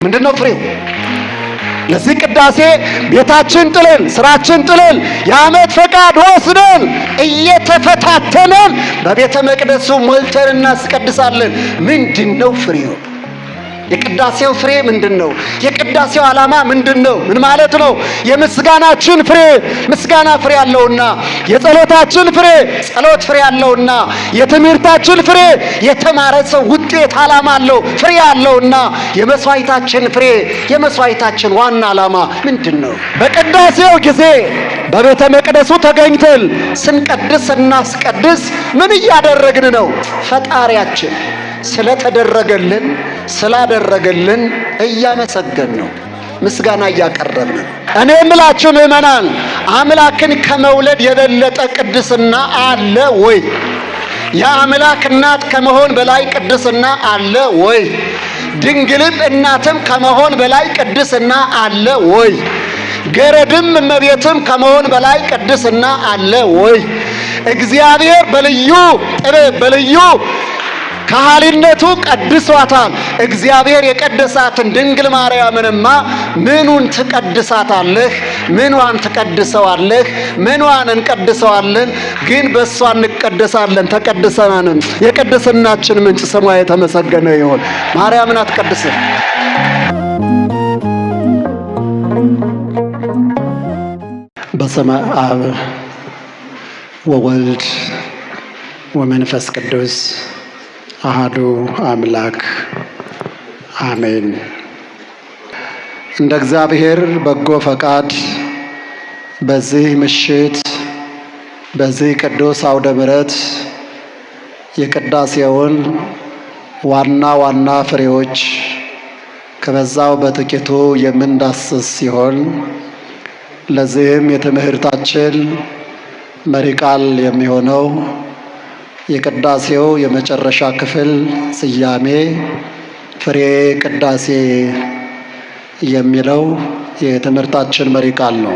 ምንድነው ፍሬው? ለዚህ ቅዳሴ ቤታችን ጥለን ስራችን ጥለን የዓመት ፈቃድ ወስደን እየተፈታተነን በቤተ መቅደሱ ሞልተን እናስቀድሳለን። ምንድነው ፍሬው? የቅዳሴው ፍሬ ምንድነው? የቅዳሴው ዓላማ ምንድነው? ምን ማለት ነው? የምስጋናችን ፍሬ ምስጋና ፍሬ ያለውና፣ የጸሎታችን ፍሬ ጸሎት ፍሬ ያለውና፣ የትምህርታችን ፍሬ የተማረ ሰው ውጤት ዓላማ አለው ፍሬ ያለውና፣ የመስዋዕታችን ፍሬ የመስዋዕታችን ዋና ዓላማ ምንድነው? በቅዳሴው ጊዜ በቤተ መቅደሱ ተገኝተን ስንቀድስ እናስቀድስ ምን እያደረግን ነው? ፈጣሪያችን ስለተደረገልን ስላደረገልን እያመሰገን ነው፣ ምስጋና እያቀረብን ነው። እኔ የምላችሁ ምእመናን አምላክን ከመውለድ የበለጠ ቅድስና አለ ወይ? የአምላክ እናት ከመሆን በላይ ቅድስና አለ ወይ? ድንግልም እናትም ከመሆን በላይ ቅድስና አለ ወይ? ገረድም እመቤትም ከመሆን በላይ ቅድስና አለ ወይ? እግዚአብሔር በልዩ ጥበብ በልዩ ከሃሊነቱ ቀድሷታል። እግዚአብሔር የቀደሳትን ድንግል ማርያምንማ ምኑን ትቀድሳታለህ? ምኗን ትቀድሰዋለህ? ምኗን እንቀድሰዋለን? ግን በእሷ እንቀደሳለን። ተቀድሰናንም የቅድስናችን ምንጭ ስሟ የተመሰገነ ይሁን። ማርያምን አትቀድስም? በስመ አብ ወወልድ ወመንፈስ ቅዱስ አሐዱ አምላክ አሜን። እንደ እግዚአብሔር በጎ ፈቃድ በዚህ ምሽት በዚህ ቅዱስ አውደ ምሕረት የቅዳሴውን ዋና ዋና ፍሬዎች ከበዛው በጥቂቱ የምንዳስስ ሲሆን ለዚህም የትምህርታችን መሪ ቃል የሚሆነው የቅዳሴው የመጨረሻ ክፍል ስያሜ ፍሬ ቅዳሴ የሚለው የትምህርታችን መሪ ቃል ነው።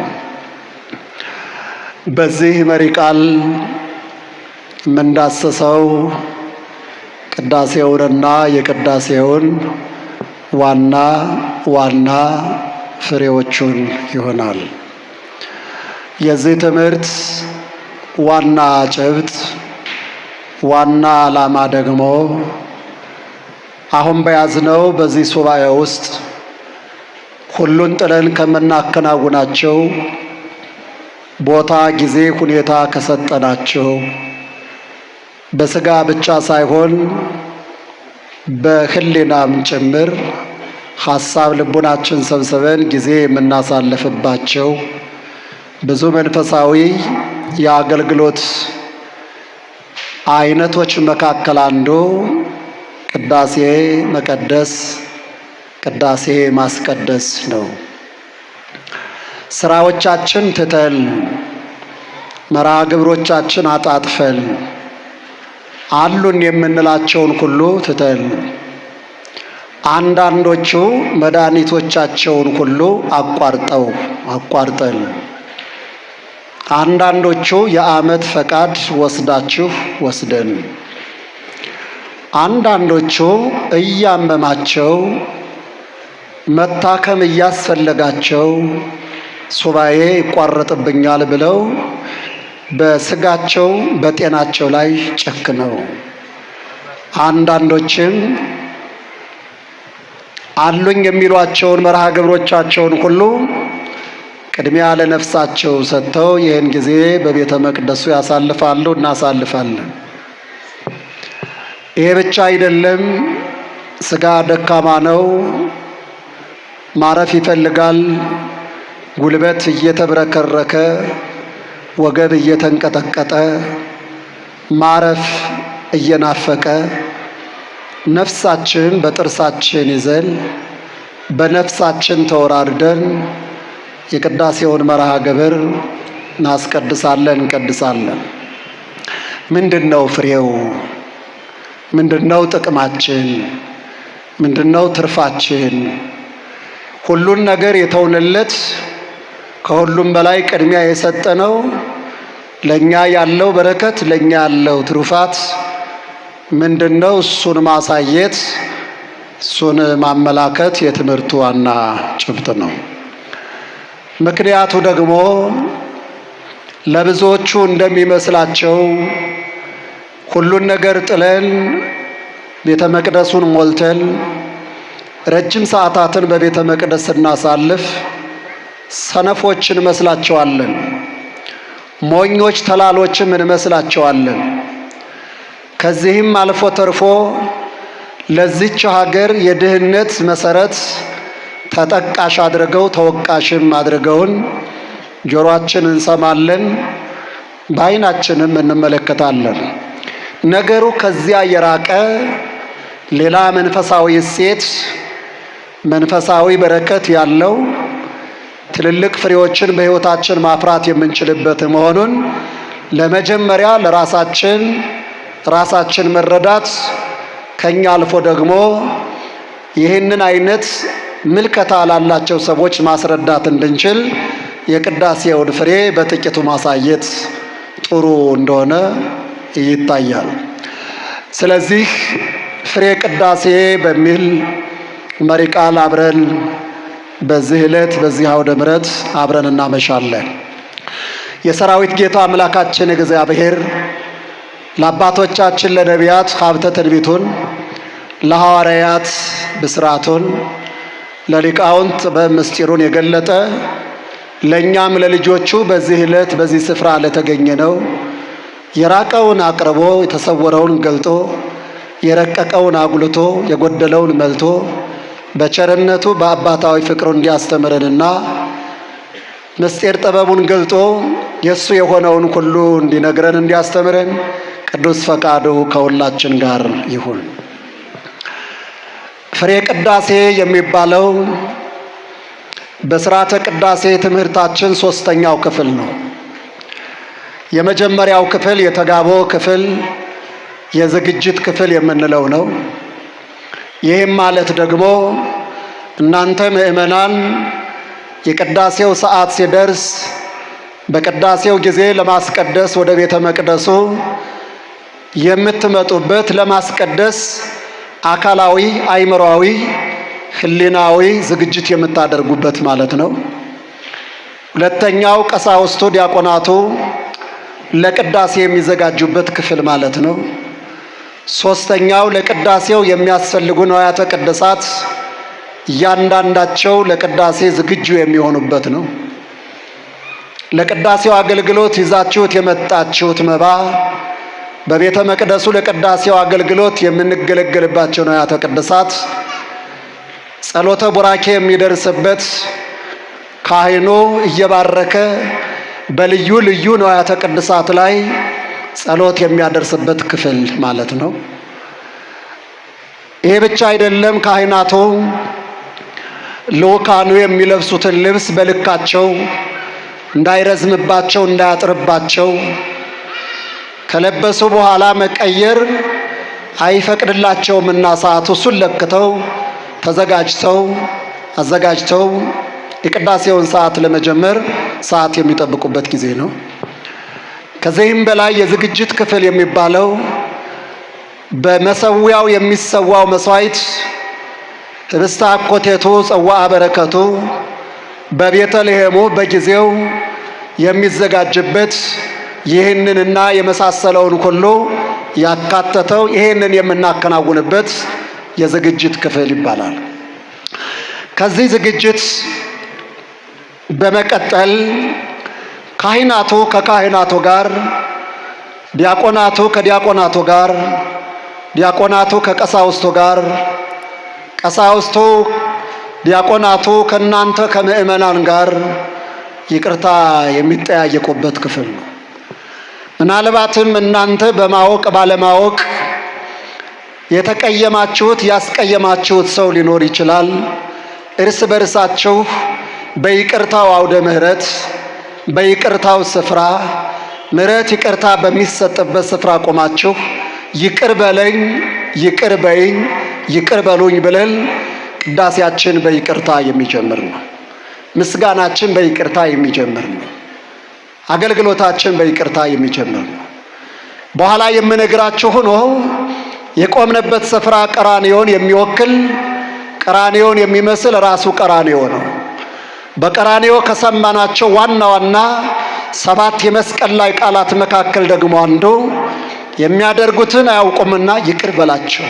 በዚህ መሪ ቃል የምንዳስሰው ቅዳሴውንና የቅዳሴውን ዋና ዋና ፍሬዎቹን ይሆናል። የዚህ ትምህርት ዋና ጭብጥ ዋና ዓላማ ደግሞ አሁን በያዝነው በዚህ ሱባኤ ውስጥ ሁሉን ጥለን ከምናከናውናቸው ቦታ፣ ጊዜ፣ ሁኔታ ከሰጠናቸው በስጋ ብቻ ሳይሆን በህሊናም ጭምር ሐሳብ ልቡናችን ሰብስበን ጊዜ የምናሳልፍባቸው ብዙ መንፈሳዊ የአገልግሎት አይነቶች መካከል አንዱ ቅዳሴ መቀደስ፣ ቅዳሴ ማስቀደስ ነው። ስራዎቻችን ትተን መርሃ ግብሮቻችን አጣጥፈን አሉን የምንላቸውን ሁሉ ትተን አንዳንዶቹ መድኃኒቶቻቸውን ሁሉ አቋርጠን አንዳንዶቹ የዓመት ፈቃድ ወስደን አንዳንዶቹ እያመማቸው መታከም እያስፈለጋቸው ሱባኤ ይቋረጥብኛል ብለው በስጋቸው በጤናቸው ላይ ጨክነው አንዳንዶችም አሉኝ የሚሏቸውን መርሃ ግብሮቻቸውን ሁሉ ቅድሚያ ለነፍሳቸው ሰጥተው ይህን ጊዜ በቤተ መቅደሱ ያሳልፋሉ፣ እናሳልፋለን። ይሄ ብቻ አይደለም። ስጋ ደካማ ነው፣ ማረፍ ይፈልጋል። ጉልበት እየተብረከረከ ወገብ እየተንቀጠቀጠ ማረፍ እየናፈቀ ነፍሳችን በጥርሳችን ይዘን በነፍሳችን ተወራርደን የቅዳሴውን መርሃ ግብር እናስቀድሳለን፣ እንቀድሳለን። ምንድነው ፍሬው? ምንድነው ጥቅማችን? ምንድነው ትርፋችን? ሁሉን ነገር የተውንለት ከሁሉም በላይ ቅድሚያ የሰጠነው ለኛ ያለው በረከት ለኛ ያለው ትሩፋት ምንድነው? እሱን ማሳየት፣ እሱን ማመላከት የትምህርቱ ዋና ጭብጥ ነው። ምክንያቱ ደግሞ ለብዙዎቹ እንደሚመስላቸው ሁሉን ነገር ጥለን ቤተ መቅደሱን ሞልተን ረጅም ሰዓታትን በቤተ መቅደስ ስናሳልፍ ሰነፎች እንመስላቸዋለን። ሞኞች ተላሎችም እንመስላቸዋለን። ከዚህም አልፎ ተርፎ ለዚች ሀገር የድህነት መሰረት ተጠቃሽ አድርገው ተወቃሽም አድርገውን ጆሮአችን እንሰማለን፣ በዓይናችንም እንመለከታለን። ነገሩ ከዚያ የራቀ ሌላ መንፈሳዊ እሴት፣ መንፈሳዊ በረከት ያለው ትልልቅ ፍሬዎችን በሕይወታችን ማፍራት የምንችልበት መሆኑን ለመጀመሪያ ራሳችን መረዳት፣ ከኛ አልፎ ደግሞ ይህንን አይነት ምልከታ ላላቸው ሰዎች ማስረዳት እንድንችል የቅዳሴውን ፍሬ በጥቂቱ ማሳየት ጥሩ እንደሆነ ይታያል። ስለዚህ ፍሬ ቅዳሴ በሚል መሪ ቃል አብረን በዚህ ዕለት በዚህ አውደ ምሕረት አብረን እናመሻለን። የሰራዊት ጌታ አምላካችን እግዚአብሔር ለአባቶቻችን ለነቢያት ሀብተ ትንቢቱን፣ ለሐዋርያት ብስራቱን፣ ለሊቃውንት ጥበብ ምስጢሩን የገለጠ ለእኛም ለልጆቹ በዚህ ዕለት በዚህ ስፍራ ለተገኘ ነው የራቀውን አቅርቦ የተሰወረውን ገልጦ የረቀቀውን አጉልቶ የጎደለውን መልቶ በቸርነቱ በአባታዊ ፍቅሩ እንዲያስተምረንና ምስጢር ጥበቡን ገልጦ የእሱ የሆነውን ሁሉ እንዲነግረን እንዲያስተምረን ቅዱስ ፈቃዱ ከሁላችን ጋር ይሁን። ፍሬ ቅዳሴ የሚባለው በሥርዓተ ቅዳሴ ትምህርታችን ሶስተኛው ክፍል ነው። የመጀመሪያው ክፍል የተጋቦ ክፍል፣ የዝግጅት ክፍል የምንለው ነው። ይህም ማለት ደግሞ እናንተ ምእመናን የቅዳሴው ሰዓት ሲደርስ በቅዳሴው ጊዜ ለማስቀደስ ወደ ቤተ መቅደሱ የምትመጡበት፣ ለማስቀደስ አካላዊ፣ አእምሮአዊ፣ ሕሊናዊ ዝግጅት የምታደርጉበት ማለት ነው። ሁለተኛው ቀሳውስቱ፣ ዲያቆናቱ ለቅዳሴ የሚዘጋጁበት ክፍል ማለት ነው። ሶስተኛው ለቅዳሴው የሚያስፈልጉ ንዋያተ ቅድሳት እያንዳንዳቸው ለቅዳሴ ዝግጁ የሚሆኑበት ነው። ለቅዳሴው አገልግሎት ይዛችሁት የመጣችሁት መባ፣ በቤተ መቅደሱ ለቅዳሴው አገልግሎት የምንገለገልባቸው ንዋያተ ቅድሳት፣ ጸሎተ ቡራኬ የሚደርስበት ካህኑ እየባረከ በልዩ ልዩ ንዋያተ ቅድሳት ላይ ጸሎት የሚያደርስበት ክፍል ማለት ነው። ይሄ ብቻ አይደለም። ካህናቱ ልኡካኑ የሚለብሱትን ልብስ በልካቸው እንዳይረዝምባቸው እንዳያጥርባቸው ከለበሱ በኋላ መቀየር አይፈቅድላቸውምና ሰዓቱ እሱን ለክተው አዘጋጅተው የቅዳሴውን ሰዓት ለመጀመር ሰዓት የሚጠብቁበት ጊዜ ነው። ከዚህም በላይ የዝግጅት ክፍል የሚባለው በመሰዊያው የሚሰዋው መስዋዕት፣ ህብስተ አኮቴቱ፣ ጽዋዐ በረከቱ በቤተልሔሙ በጊዜው የሚዘጋጅበት ይህንንና የመሳሰለውን ሁሉ ያካተተው ይህንን የምናከናውንበት የዝግጅት ክፍል ይባላል። ከዚህ ዝግጅት በመቀጠል ካህናቱ ከካህናቱ ጋር፣ ዲያቆናቱ ከዲያቆናቱ ጋር፣ ዲያቆናቱ ከቀሳውስቱ ጋር፣ ቀሳውስቱ ዲያቆናቱ ከእናንተ ከምእመናን ጋር ይቅርታ የሚጠያየቁበት ክፍል ነው። ምናልባትም እናንተ በማወቅ ባለማወቅ የተቀየማችሁት ያስቀየማችሁት ሰው ሊኖር ይችላል። እርስ በርሳችሁ በይቅርታው አውደ ምሕረት በይቅርታው ስፍራ ምሕረት ይቅርታ በሚሰጥበት ስፍራ ቆማችሁ ይቅር በለኝ፣ ይቅር በይኝ፣ ይቅር በሉኝ ብለን ቅዳሴያችን በይቅርታ የሚጀምር ነው። ምስጋናችን በይቅርታ የሚጀምር ነው። አገልግሎታችን በይቅርታ የሚጀምር ነው። በኋላ የምነግራችሁ ሆኖ የቆምነበት ስፍራ ቀራንዮን የሚወክል ቀራንዮን የሚመስል ራሱ ቀራንዮ ነው። በቀራንዮ ከሰማናቸው ዋና ዋና 7 የመስቀል ላይ ቃላት መካከል ደግሞ አንዱ የሚያደርጉትን አያውቁምና ይቅር በላቸው።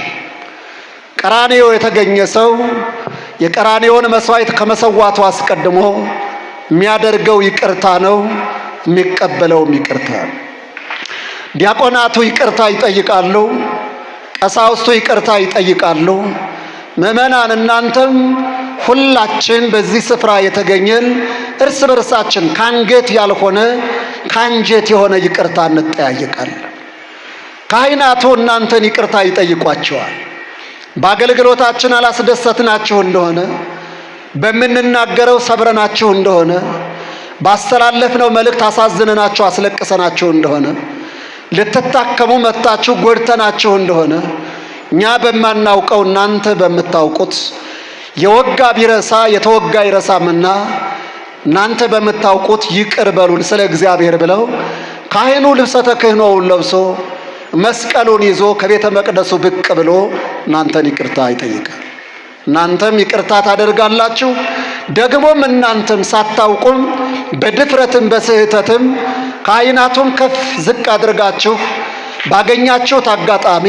ቀራንዮ የተገኘ ሰው የቀራንዮን መስዋዕት ከመሰዋቱ አስቀድሞ የሚያደርገው ይቅርታ ነው፣ የሚቀበለውም ይቅርታ። ዲያቆናቱ ይቅርታ ይጠይቃሉ፣ ቀሳውስቱ ይቅርታ ይጠይቃሉ። ምእመናን እናንተም ሁላችን በዚህ ስፍራ የተገኘን እርስ በርሳችን ካንገት ያልሆነ ካንጀት የሆነ ይቅርታ እንጠያየቃለን። ካህናቱ እናንተን ይቅርታ ይጠይቋቸዋል። በአገልግሎታችን አላስደሰትናችሁ እንደሆነ፣ በምንናገረው ሰብረናችሁ እንደሆነ፣ ባስተላለፍነው መልእክት አሳዝነናችሁ አስለቅሰናችሁ እንደሆነ፣ ልትታከሙ መጥታችሁ ጎድተናችሁ እንደሆነ እኛ በማናውቀው እናንተ በምታውቁት የወጋ ቢረሳ የተወጋ ይረሳምና እናንተ በምታውቁት ይቅር በሉን ስለ እግዚአብሔር ብለው ካህኑ ልብሰ ተክህኖውን ለብሶ መስቀሉን ይዞ ከቤተ መቅደሱ ብቅ ብሎ እናንተን ይቅርታ ይጠይቃል። እናንተም ይቅርታ ታደርጋላችሁ። ደግሞም እናንተም ሳታውቁም በድፍረትም በስህተትም ካህናቱን ከፍ ዝቅ አድርጋችሁ ባገኛችሁት አጋጣሚ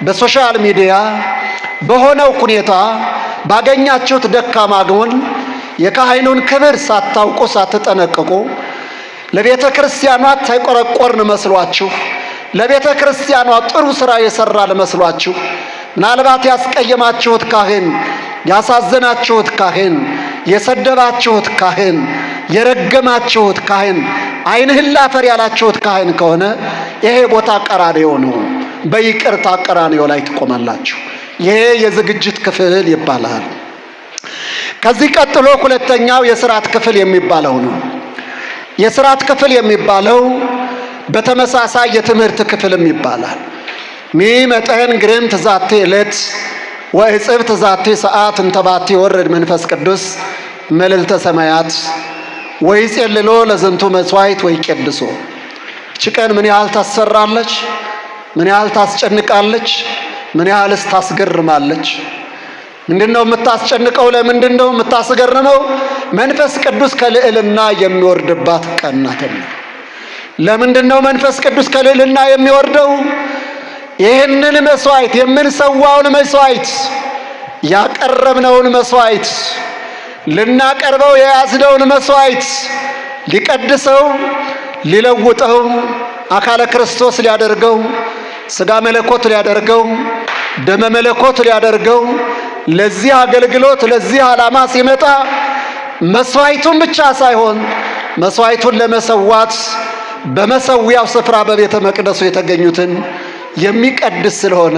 በሶሻል ሚዲያ በሆነው ሁኔታ ባገኛችሁት ደካማ ጎን የካህኑን ክብር ሳታውቁ ሳትጠነቅቁ ለቤተ ክርስቲያኗ ተቆረቆርን መስሏችሁ ለቤተ ክርስቲያኗ ጥሩ ሥራ የሰራል መስሏችሁ ምናልባት ያስቀየማችሁት ካህን፣ ያሳዘናችሁት ካህን፣ የሰደባችሁት ካህን፣ የረገማችሁት ካህን፣ ዓይንህን ላፈር ያላችሁት ካህን ከሆነ ይሄ ቦታ ቀራንዮ ነው። በይቅርታ ቀራንዮ ላይ ትቆማላችሁ። ይሄ የዝግጅት ክፍል ይባላል። ከዚህ ቀጥሎ ሁለተኛው የሥርዓት ክፍል የሚባለው ነው። የሥርዓት ክፍል የሚባለው በተመሳሳይ የትምህርት ክፍልም ይባላል። ሚመጠን ግርም ትዛቴ ዕለት ወእጽብ ትዛቴ ሰዓት እንተባቴ ወረድ መንፈስ ቅዱስ መልዕልተ ሰማያት ወይጼልሎ ለዝንቱ መስዋዕት ወይቄድሶ። ይህች ቀን ምን ያህል ታሰራለች? ምን ያህል ታስጨንቃለች? ምን ያህልስ ታስገርማለች? ምንድነው የምታስጨንቀው? ለምንድነው የምታስገርመው? መንፈስ ቅዱስ ከልዕልና የሚወርድባት ቀን ናትና። ለምንድነው መንፈስ ቅዱስ ከልዕልና የሚወርደው? ይህንን መስዋዕት የምንሰዋውን መስዋዕት ያቀረብነውን መስዋዕት ልናቀርበው የያዝነውን መስዋዕት ሊቀድሰው ሊለውጠው አካለ ክርስቶስ ሊያደርገው ሥጋ መለኮት ሊያደርገው ደመ መለኮት ሊያደርገው ለዚህ አገልግሎት ለዚህ ዓላማ ሲመጣ መስዋዕቱን ብቻ ሳይሆን መስዋዕቱን ለመሰዋት በመሰዊያው ስፍራ በቤተ መቅደሱ የተገኙትን የሚቀድስ ስለሆነ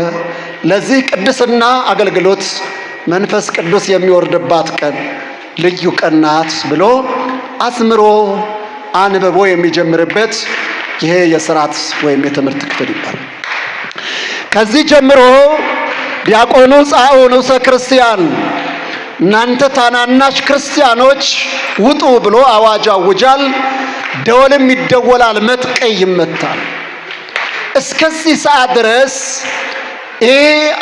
ለዚህ ቅድስና አገልግሎት መንፈስ ቅዱስ የሚወርድባት ቀን ልዩ ቀን ናት ብሎ አስምሮ አንብቦ የሚጀምርበት ይሄ የሥርዓት ወይም የትምህርት ክፍል ይባላል። ከዚህ ጀምሮ ዲያቆኑ ጻኡ ንዑሰ ክርስቲያን እናንተ ታናናሽ ክርስቲያኖች ውጡ ብሎ አዋጅ አውጃል። ደወልም ይደወላል፣ መጥቀይ ይመታል። እስከዚህ ሰዓት ድረስ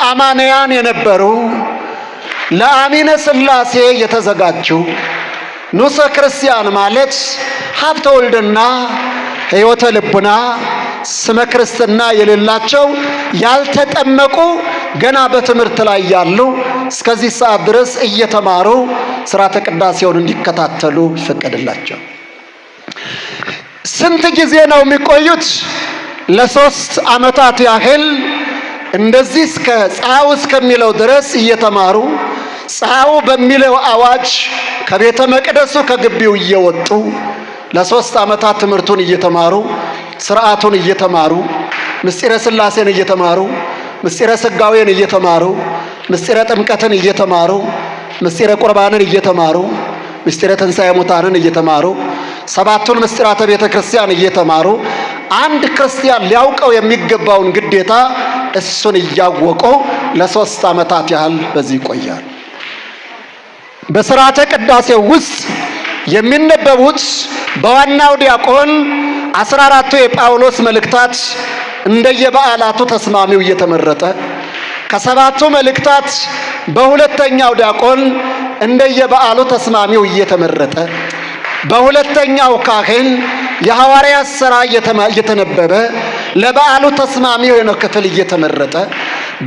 አማንያን የነበሩ ለአሚነ ሥላሴ የተዘጋጁ ንዑሰ ክርስቲያን ማለት ሀብተ ወልድና ሕይወተ ልቡና ስመ ክርስትና የሌላቸው ያልተጠመቁ ገና በትምህርት ላይ ያሉ እስከዚህ ሰዓት ድረስ እየተማሩ ሥርዓተ ቅዳሴውን እንዲከታተሉ ይፈቀድላቸው። ስንት ጊዜ ነው የሚቆዩት? ለ3 ዓመታት ያህል እንደዚህ እስከ ጻኡ እስከሚለው ድረስ እየተማሩ ጻኡ በሚለው አዋጅ ከቤተ መቅደሱ ከግቢው እየወጡ ለ3 ዓመታት ትምህርቱን እየተማሩ ሥርዓቱን እየተማሩ ምስጢረ ሥላሴን እየተማሩ ምስጢረ ሥጋዌን እየተማሩ ምስጢረ ጥምቀትን እየተማሩ ምስጢረ ቁርባንን እየተማሩ ምስጢረ ትንሣኤ ሙታንን እየተማሩ 7ቱን ምስጢራተ ቤተ ክርስቲያን እየተማሩ አንድ ክርስቲያን ሊያውቀው የሚገባውን ግዴታ እሱን እያወቁ ለ3 ዓመታት ያህል በዚህ ይቆያል። በሥርዓተ ቅዳሴው ውስጥ የሚነበቡት በዋናው ዲያቆን 14ቱ የጳውሎስ መልእክታት እንደየበዓላቱ ተስማሚው እየተመረጠ ከሰባቱ መልእክታት በሁለተኛው ዲያቆን እንደየበዓሉ ተስማሚው እየተመረጠ፣ በሁለተኛው ካህን የሐዋርያት ሥራ እየተነበበ ለበዓሉ ተስማሚ የሆነ ክፍል እየተመረጠ፣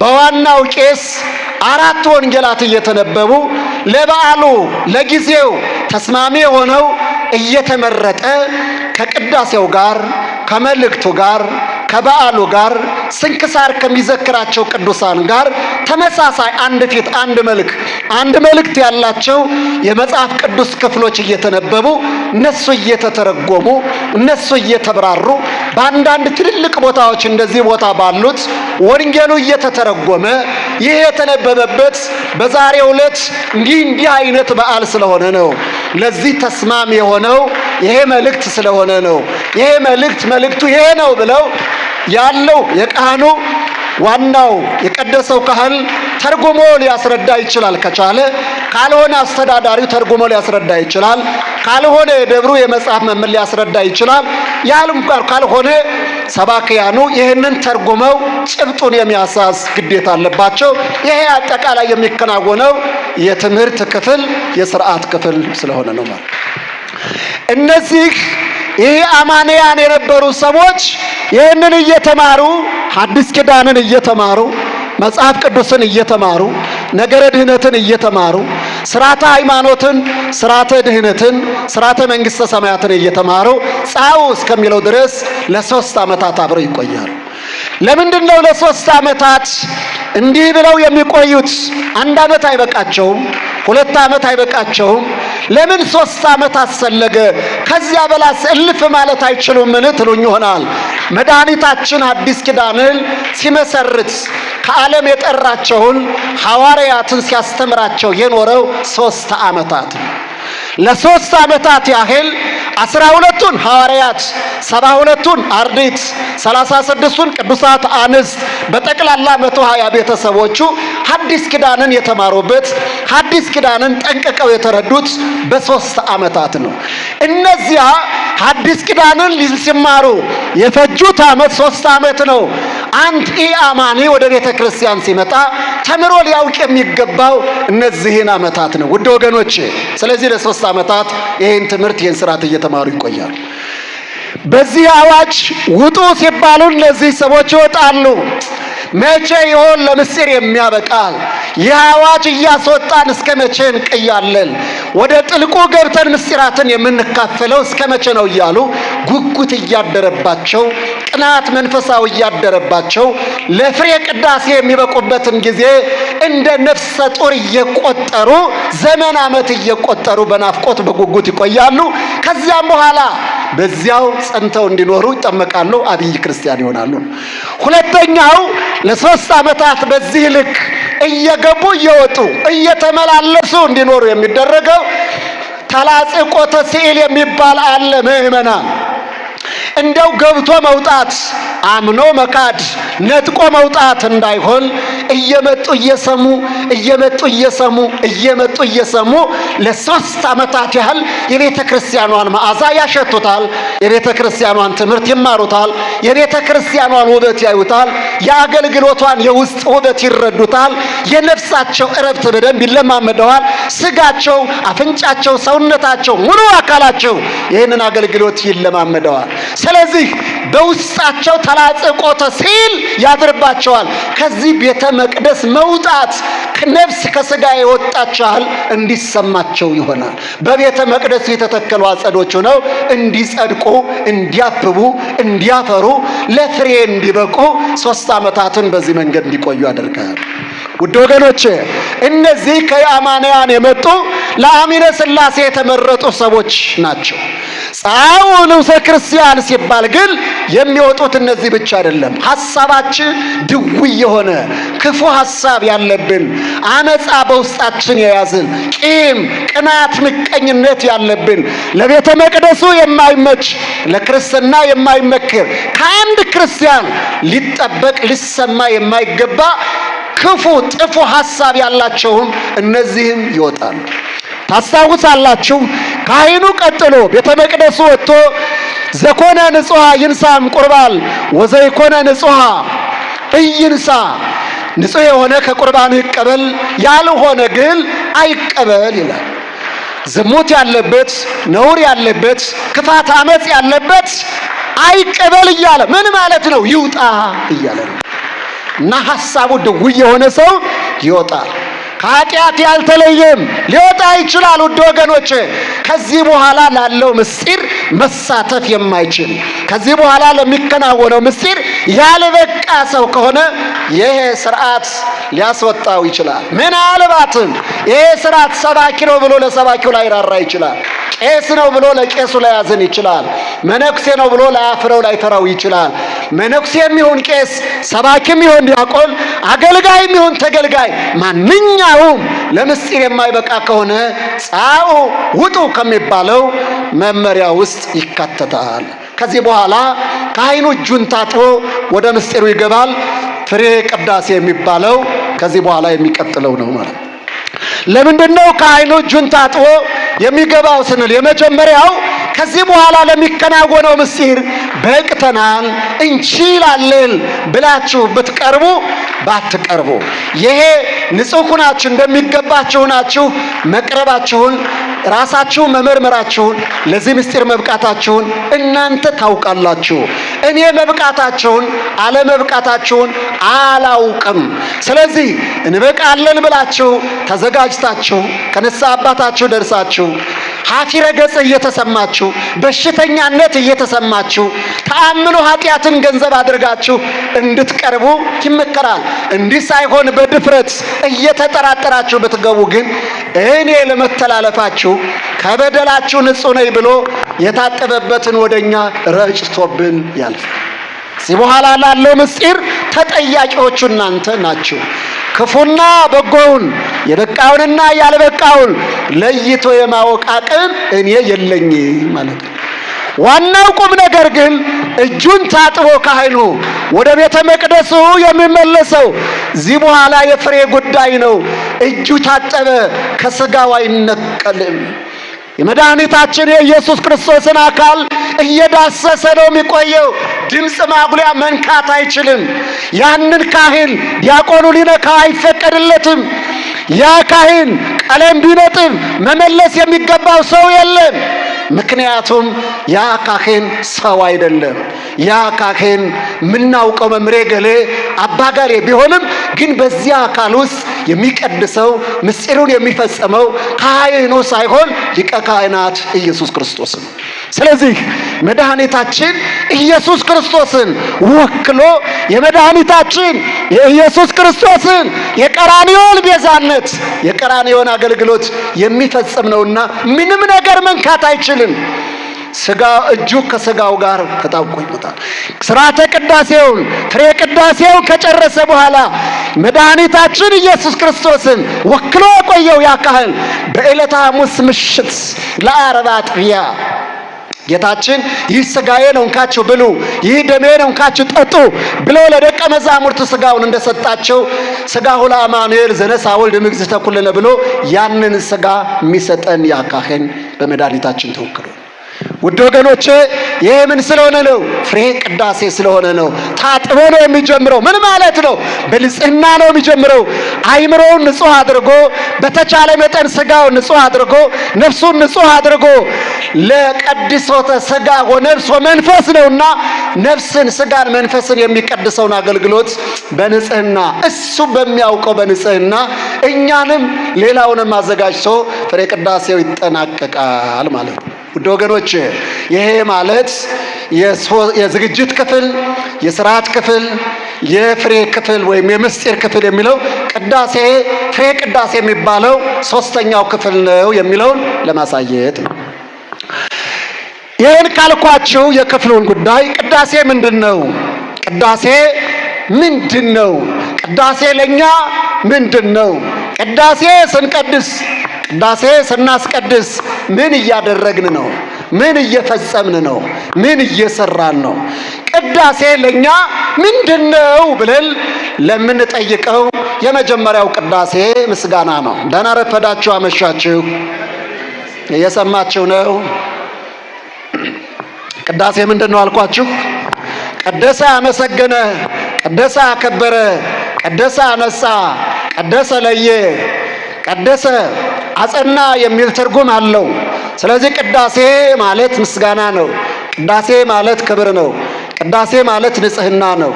በዋናው ቄስ አራት ወንጌላት እየተነበቡ ለበዓሉ ለጊዜው ተስማሚ የሆነው እየተመረጠ ከቅዳሴው ጋር ከመልእክቱ ጋር ከበዓሉ ጋር ስንክሳር ከሚዘክራቸው ቅዱሳን ጋር ተመሳሳይ አንድ መልእክት ያላቸው የመጽሐፍ ቅዱስ ክፍሎች እየተነበቡ እነሱ እየተተረጎሙ እነሱ እየተብራሩ በአንዳንድ ትልልቅ ቦታዎች እንደዚህ ቦታ ባሉት ወንጌሉ እየተተረጎመ ይህ የተነበበበት በዛሬው ዕለት እንዲህ አይነት በዓል ስለሆነ ነው። ለዚህ ተስማሚ የሆነው ይሄ መልእክት ስለሆነ ነው። ይሄ መልእክቱ ይሄ ነው ብለው ያለው የካህኑ ዋናው የቀደሰው ካህን ተርጉሞ ሊያስረዳ ይችላል ከቻለ። ካልሆነ አስተዳዳሪው ተርጉሞ ሊያስረዳ ይችላል። ካልሆነ የደብሩ የመጽሐፍ መምህር ሊያስረዳ ይችላል። ያልም ካልሆነ ሰባክያኑ ይህንን ተርጉመው ጭብጡን የሚያሳስ ግዴታ አለባቸው። ይሄ አጠቃላይ የሚከናወነው የትምህርት ክፍል የሥርዓት ክፍል ስለሆነ ነው ማለት። እነዚህ ይህ አማንያን የነበሩ ሰዎች ይህንን እየተማሩ ሐዲስ ኪዳንን እየተማሩ መጽሐፍ ቅዱስን እየተማሩ ነገረ ድህነትን እየተማሩ ሥርዓተ ሃይማኖትን፣ ሥርዓተ ድህነትን፣ ሥርዓተ መንግሥተ ሰማያትን እየተማሩ ጻኡ እስከሚለው ድረስ ለ3 ዓመታት አብረው ይቆያሉ። ለምንድን ነው ለ3 ዓመታት እንዲህ ብለው የሚቆዩት? 1 ዓመት አይበቃቸውም? 2 ዓመት አይበቃቸውም? ለምን 3 ዓመት አስፈለገ? ከዚያ በላስ እልፍ ማለት አይችሉምን ትሉኝ ይሆናል። መድኃኒታችን ሐዲስ ኪዳንን ሲመሰርት ከዓለም የጠራቸውን ሐዋርያትን ሲያስተምራቸው የኖረው 3 ዓመታት ነው። ለ3 ዓመታት ያህል 12ቱን ሐዋርያት፣ 72ቱን አርድእት፣ 36ቱን ቅዱሳት አንስት በጠቅላላ 120 ቤተሰቦቹ ሐዲስ ኪዳንን የተማሩበት ሐዲስ ኪዳንን ጠንቅቀው የተረዱት በ3 ዓመታት ነው። እነዚያ ሐዲስ ኪዳንን ሲማሩ የፈጁት ዓመት 3 ዓመት ነው። አንድ ኢአማኒ ወደ ቤተ ክርስቲያን ሲመጣ ተምሮ ሊያውቅ የሚገባው እነዚህን ዓመታት ነው ውድ ወገኖቼ። ስለዚህ ለ3 ዓመታት ይህን ትምህርት ይህን ሥርዓት እየተማሩ ይቆያሉ። በዚህ አዋጅ ውጡ ሲባሉ እነዚህ ሰዎች ይወጣሉ። መቼ ይሆን ለምስጢር የሚያበቃል? ይህ አዋጅ እያስወጣን እስከ መቼ እንቀያለን? ወደ ጥልቁ ገብተን ምስጢራትን የምንካፈለው እስከ መቼ ነው እያሉ ጉጉት እያደረባቸው፣ ቅናት መንፈሳዊ እያደረባቸው ለፍሬ ቅዳሴ የሚበቁበትን ጊዜ እንደ ነፍሰ ጡር እየቆጠሩ ዘመን ዓመት እየቆጠሩ በናፍቆት በጉጉት ይቆያሉ። ከዚያም በኋላ በዚያው ጸንተው እንዲኖሩ ይጠመቃሉ፣ አብይ ክርስቲያን ይሆናሉ። ሁለተኛው ለ3 ዓመታት በዚህ ልክ እየገቡ እየወጡ እየተመላለሱ እንዲኖሩ የሚደረገው ተላጽቆተ ሲል የሚባል አለ። ምእመናን እንደው ገብቶ መውጣት አምኖ መካድ ነጥቆ መውጣት እንዳይሆን እየመጡ እየሰሙ ለ3 ዓመታት ያህል የቤተ ክርስቲያኗን መዓዛ ያሸቱታል። የቤተ ክርስቲያኗን ትምህርት ይማሩታል። የቤተ ክርስቲያኗን ውበት ያዩታል። የአገልግሎቷን የውስጥ ውበት ይረዱታል። የነፍሳቸው እረፍት በደንብ ይለማመደዋል። ስጋቸው፣ አፍንጫቸው፣ ሰውነታቸው፣ ሙሉ አካላቸው ይህንን አገልግሎት ይለማመደዋል። ስለዚህ በውስጣቸው ተላጽቆተ ሲል ያድርባቸዋል። ከዚህ ቤተ መቅደስ መውጣት ነፍስ ከስጋ የወጣቻል እንዲሰማቸው ይሆናል። በቤተ መቅደሱ የተተከሉ አጸዶች ነው እንዲጸድቁ፣ እንዲያብቡ፣ እንዲያፈሩ፣ ለፍሬ እንዲበቁ 3 ዓመታትን በዚህ መንገድ እንዲቆዩ ያደርጋል። ውድ ወገኖቼ እነዚህ ከአማንያን የመጡ ለአሚነ ሥላሴ የተመረጡ ሰዎች ናቸው። ጻኡ ንዑሰ ክርስቲያን ሲባል ግን የሚወጡት እነዚህ ብቻ አይደለም። ሐሳባችን ድውይ የሆነ ክፉ ሐሳብ ያለብን፣ አመፃ በውስጣችን የያዝን፣ ቂም፣ ቅናት፣ ምቀኝነት ያለብን፣ ለቤተ መቅደሱ የማይመች ለክርስትና የማይመክር ከአንድ ክርስቲያን ሊጠበቅ ሊሰማ የማይገባ ክፉ ጥፉ ሐሳብ ያላቸውም እነዚህም ይወጣሉ። ታስታውሳላችሁ ካህኑ ቀጥሎ ቤተ መቅደሱ ወጥቶ ዘኮነ ንጹሐ ይንሳም ቁርባን ወዘይኮነ ንጹሐ ኢይንሳ ንጹሕ የሆነ ከቁርባኑ ይቀበል፣ ያልሆነ ግን አይቀበል ይላል። ዝሙት ያለበት፣ ነውር ያለበት፣ ክፋት፣ አመጽ ያለበት አይቀበል እያለ ምን ማለት ነው? ይውጣ እያለ ነው። እና ሐሳቡ ድውይ የሆነ ሰው ይወጣል። ከኃጢአት ያልተለየም ሊወጣ ይችላል። ውድ ወገኖቼ ከዚህ በኋላ ላለው ምስጢር መሳተፍ የማይችል ከዚህ በኋላ ለሚከናወነው ምስጢር ያልበቃ ሰው ከሆነ ይሄ ስርዓት ሊያስወጣው ይችላል። ምናልባትም ይሄ ስርዓት ሰባኪ ነው ብሎ ለሰባኪው ላይ ራራ ይችላል። ቄስ ነው ብሎ ለቄሱ ላይ ያዝን ይችላል። መነኩሴ ነው ብሎ ላያፍረው ላይፈራው ይችላል። መነኩሴም ይሁን ቄስ፣ ሰባኪም ይሁን ዲያቆን፣ አገልጋይም ይሁን ተገልጋይ ማንኛውም ለምስጢር የማይበቃ ከሆነ ጻኡ ውጡ ከሚባለው መመሪያ ውስጥ ይካተታል። ከዚህ በኋላ ካህኑ እጁን ታጥቦ ወደ ምስጢሩ ይገባል። ፍሬ ቅዳሴ የሚባለው ከዚህ በኋላ የሚቀጥለው ነው ማለት ነው። ለምንድነው ካህኑ እጁን ታጥቦ የሚገባው ስንል የመጀመሪያው ከዚህ በኋላ ለሚከናወነው ምስጢር በቅተናል እንችላለን ብላችሁ ብትቀርቡ ባትቀርቡ ይሄ ንጹህ ናችሁ እንደሚገባችሁ ናችሁ መቅረባችሁን ራሳችሁ መመርመራችሁን ለዚህ ምስጢር መብቃታችሁን እናንተ ታውቃላችሁ። እኔ መብቃታችሁን አለመብቃታችሁን አላውቅም። ስለዚህ እንበቃለን ብላችሁ ተዘጋጅታችሁ ከንስሐ አባታችሁ ደርሳችሁ ሀፊረ ገጽ እየተሰማችሁ በሽተኛነት እየተሰማችሁ ተአምኖ ኃጢአትን ገንዘብ አድርጋችሁ እንድትቀርቡ ይመከራል። እንዲህ ሳይሆን በድፍረት እየተጠራጠራችሁ ብትገቡ ግን እኔ ለመተላለፋችሁ ከበደላችሁ ንጹሕ ነኝ ብሎ የታጠበበትን ወደኛ ረጭቶብን ያልፋል። ከዚህ በኋላ ላለው ምስጢር ተጠያቂዎቹ እናንተ ናችሁ። ክፉና በጎውን የበቃውንና ያልበቃውን ለይቶ የማወቅ አቅም እኔ የለኝም ማለት ነው። ዋናው ቁም ነገር ግን እጁን ታጥቦ ካህኑ ወደ ቤተ መቅደሱ የሚመለሰው እዚህ በኋላ የፍሬ ጉዳይ ነው። እጁ ታጠበ ከሥጋው አይነቀልም። የመድኃኒታችን የኢየሱስ ክርስቶስን አካል እየዳሰሰ ነው የሚቆየው። ድምፅ ማጉሊያ መንካት አይችልም። ያንን ካህን ዲያቆኑ ሊነካ አይፈቀድለትም። ያ ካህን ቀለም ቢነጥብ መመለስ የሚገባው ሰው የለም። ምክንያቱም ያ ካህን ሰው አይደለም። ያ ካህን ምናውቀው መምሬ ገሌ አባ ገሌ ቢሆንም ግን በዚያ አካል ውስጥ የሚቀድሰው ምስጢሩን የሚፈጽመው ካህኑ ሳይሆን ሊቀ ካህናት ኢየሱስ ክርስቶስ ነው። ስለዚህ መድኃኒታችን ኢየሱስ ክርስቶስን ወክሎ የመድኃኒታችን የኢየሱስ ክርስቶስን የቀራንዮን ቤዛነት የቀራንዮን አገልግሎት የሚፈጽም ነውና ምንም ነገር መንካት አይችልም። ስጋ እጁ ከስጋው ጋር ተጣብቆታል። ሥርዓተ ቅዳሴውን ፍሬ ቅዳሴውን ከጨረሰ በኋላ መድኃኒታችን ኢየሱስ ክርስቶስን ወክሎ የቆየው ያ ካህን በዕለተ ሐሙስ ምሽት ለዓርብ አጥቢያ ጌታችን ይህ ስጋዬ ነው እንካችሁ ብሉ፣ ይህ ደሜ ነው እንካችሁ ጠጡ ብሎ ለደቀ መዛሙርቱ ስጋውን እንደሰጣቸው ስጋሁ ለአማኑኤል ዘነሣ ወልድ እምይእዜሰ ኩልነ ብሎ ያንን ስጋ የሚሰጠን ያ ካህን በመድኃኒታችን ተወክሎ። ውድ ወገኖቼ ይሄ ምን ስለሆነ ነው? ፍሬ ቅዳሴ ስለሆነ ነው። ታጥቦ ነው የሚጀምረው። ምን ማለት ነው? በንጽህና ነው የሚጀምረው። አይምሮውን ንጹህ አድርጎ በተቻለ መጠን ስጋውን ንጹህ አድርጎ ነፍሱን ንጹህ አድርጎ ለቀድሶተ ስጋ ወነፍስ ወመንፈስ ነውና ነፍስን ስጋን መንፈስን የሚቀድሰውን አገልግሎት በንጽህና እሱ በሚያውቀው በንጽህና እኛንም ሌላውንም አዘጋጅቶ ፍሬ ቅዳሴው ይጠናቀቃል ማለት ነው። ውድ ወገኖች ይሄ ማለት የዝግጅት ክፍል፣ የሥርዓት ክፍል፣ የፍሬ ክፍል ወይም የምስጢር ክፍል የሚለው ቅዳሴ ፍሬ ቅዳሴ የሚባለው ሶስተኛው ክፍል ነው የሚለውን ለማሳየት ነው። ይህን ካልኳችሁ የክፍሉን ጉዳይ ቅዳሴ ምንድነው? ቅዳሴ ምንድነው? ቅዳሴ ለኛ ምንድነው? ቅዳሴ ስንቀድስ ቅዳሴ ስናስቀድስ ምን እያደረግን ነው? ምን እየፈጸምን ነው? ምን እየሰራን ነው? ቅዳሴ ለኛ ምንድነው ብለን ለምንጠይቀው የመጀመሪያው ቅዳሴ ምስጋና ነው። ደህና ረፈዳችሁ አመሻችሁ። እየሰማችሁ ነው? ቅዳሴ ምንድነው አልኳችሁ? ቀደሰ፣ አመሰገነ፣ ቀደሰ፣ አከበረ፣ ቀደሰ አነጻ፣ ቀደሰ ለየ፣ ቀደሰ አጸና የሚል ትርጉም አለው። ስለዚህ ቅዳሴ ማለት ምስጋና ነው። ቅዳሴ ማለት ክብር ነው። ቅዳሴ ማለት ንጽህና ነው።